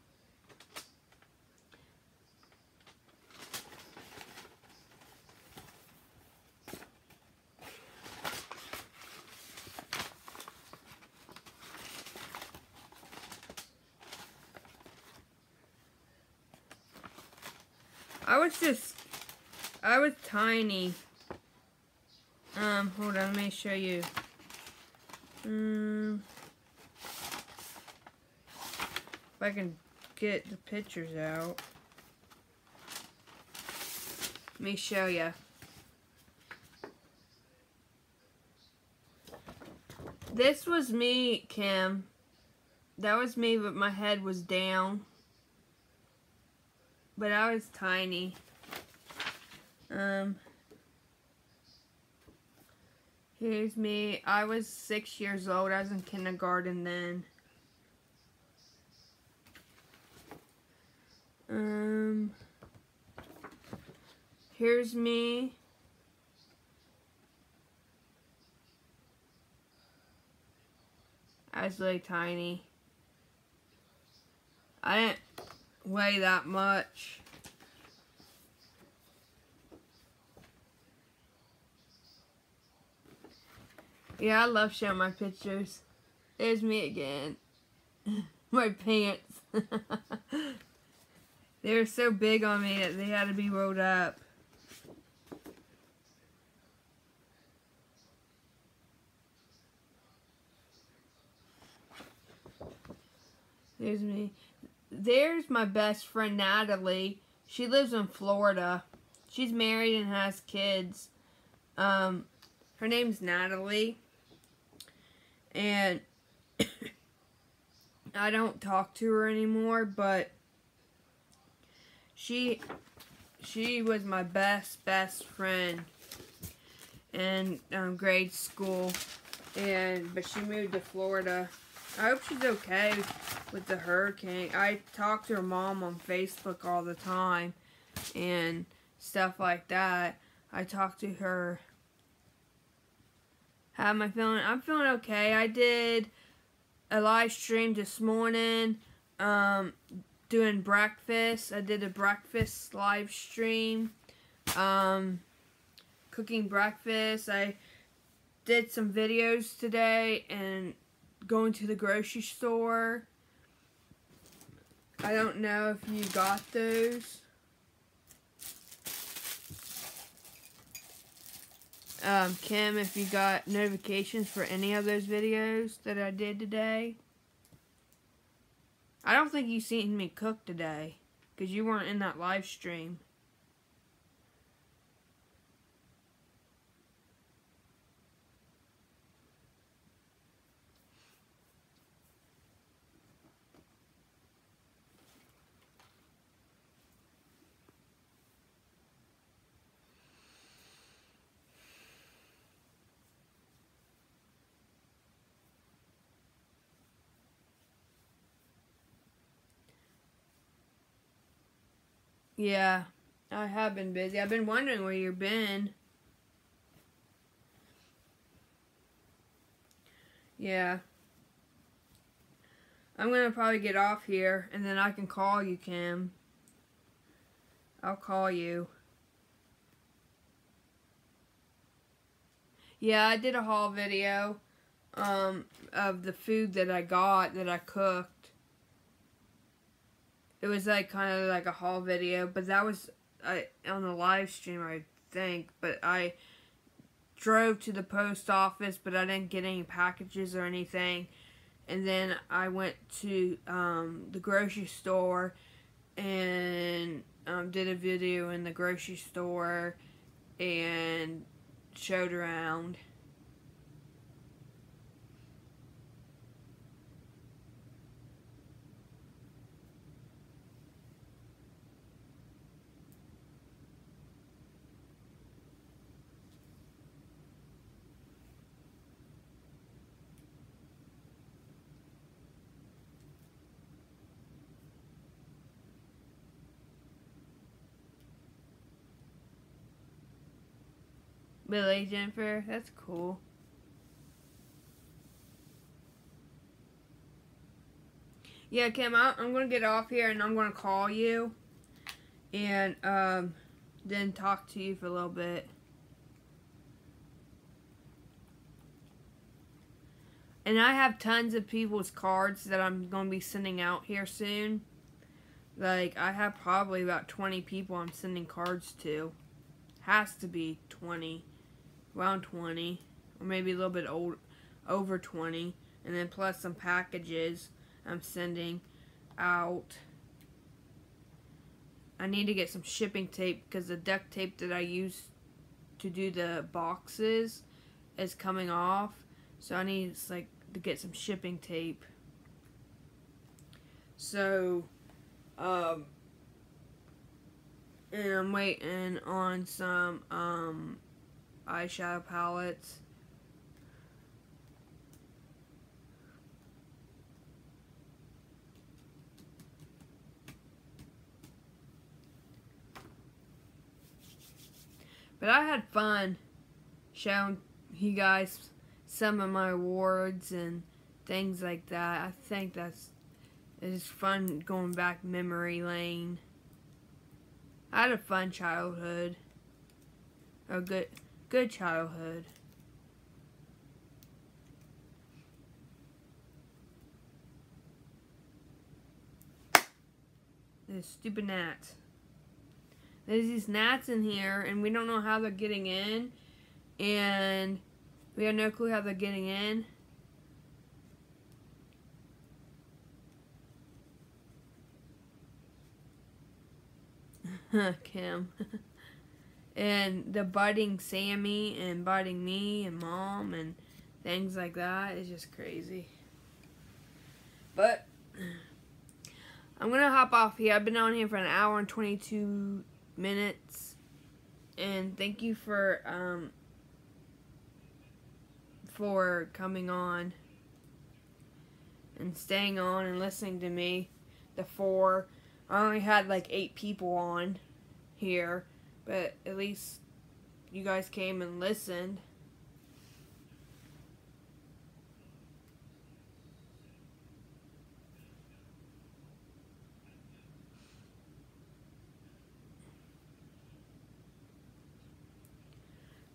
I was tiny. Hold on, let me show you. If I can get the pictures out. Let me show you. This was me, Kim. That was me, but my head was down. But I was tiny. Here's me. I was 6 years old. I was in kindergarten then. Here's me. I was really tiny. I didn't weigh that much. Yeah, I love showing my pictures. There's me again. My pants. They were so big on me that they had to be rolled up. There's me. There's my best friend Natalie. She lives in Florida. She's married and has kids. Her name's Natalie. And I don't talk to her anymore, but she was my best friend in grade school, but she moved to Florida. I hope she's okay with the hurricane. I talk to her mom on Facebook all the time and stuff like that. I talk to her. How am I feeling? I'm feeling okay. I did a live stream this morning doing breakfast. I did a breakfast live stream cooking breakfast. I did some videos today and going to the grocery store. I don't know if you got those. Kim, if you got notifications for any of those videos that I did today. I don't think you seen me cook today, because you weren't in that live stream. Yeah, I have been busy. I've been wondering where you've been. Yeah. I'm going to probably get off here, and then I can call you, Kim. I'll call you. Yeah, I did a haul video of the food that I got, that I cooked. It was like kind of like a haul video, but that was on the live stream, I think. But I drove to the post office, but I didn't get any packages or anything. And then I went to the grocery store and did a video in the grocery store and showed around. Really, Jennifer? That's cool. Yeah, Kim, I'm going to get off here and I'm going to call you. And then talk to you for a little bit. And I have tons of people's cards that I'm going to be sending out here soon. Like, I have probably about 20 people I'm sending cards to. Has to be 20. Around 20. Or maybe a little bit over 20. And then plus some packages I'm sending out. I need to get some shipping tape because the duct tape that I use to do the boxes is coming off. So I need to get some shipping tape. So, and I'm waiting on some eyeshadow palettes But I had fun showing you guys some of my awards and things like that. I think it's fun going back memory lane. I had a fun childhood. A good childhood. There's stupid gnats. There's these gnats in here, and we don't know how they're getting in. And we have no clue how they're getting in. Kim. And they're biting Sammy and biting me and Mom and things like that. It's just crazy. But I'm going to hop off here. I've been on here for an hour and 22 minutes. And thank you for coming on and staying on and listening to me. I only had like 8 people on here, but at least you guys came and listened.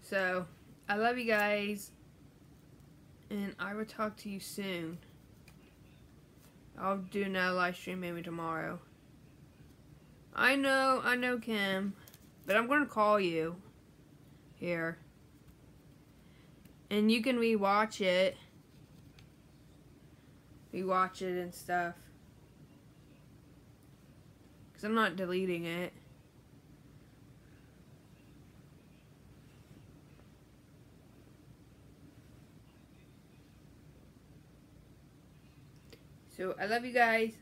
So, I love you guys, and I will talk to you soon. I'll do another live stream maybe tomorrow. I know, Kim, but I'm going to call you here. And you can rewatch it. Rewatch it and stuff. Because I'm not deleting it. So, I love you guys.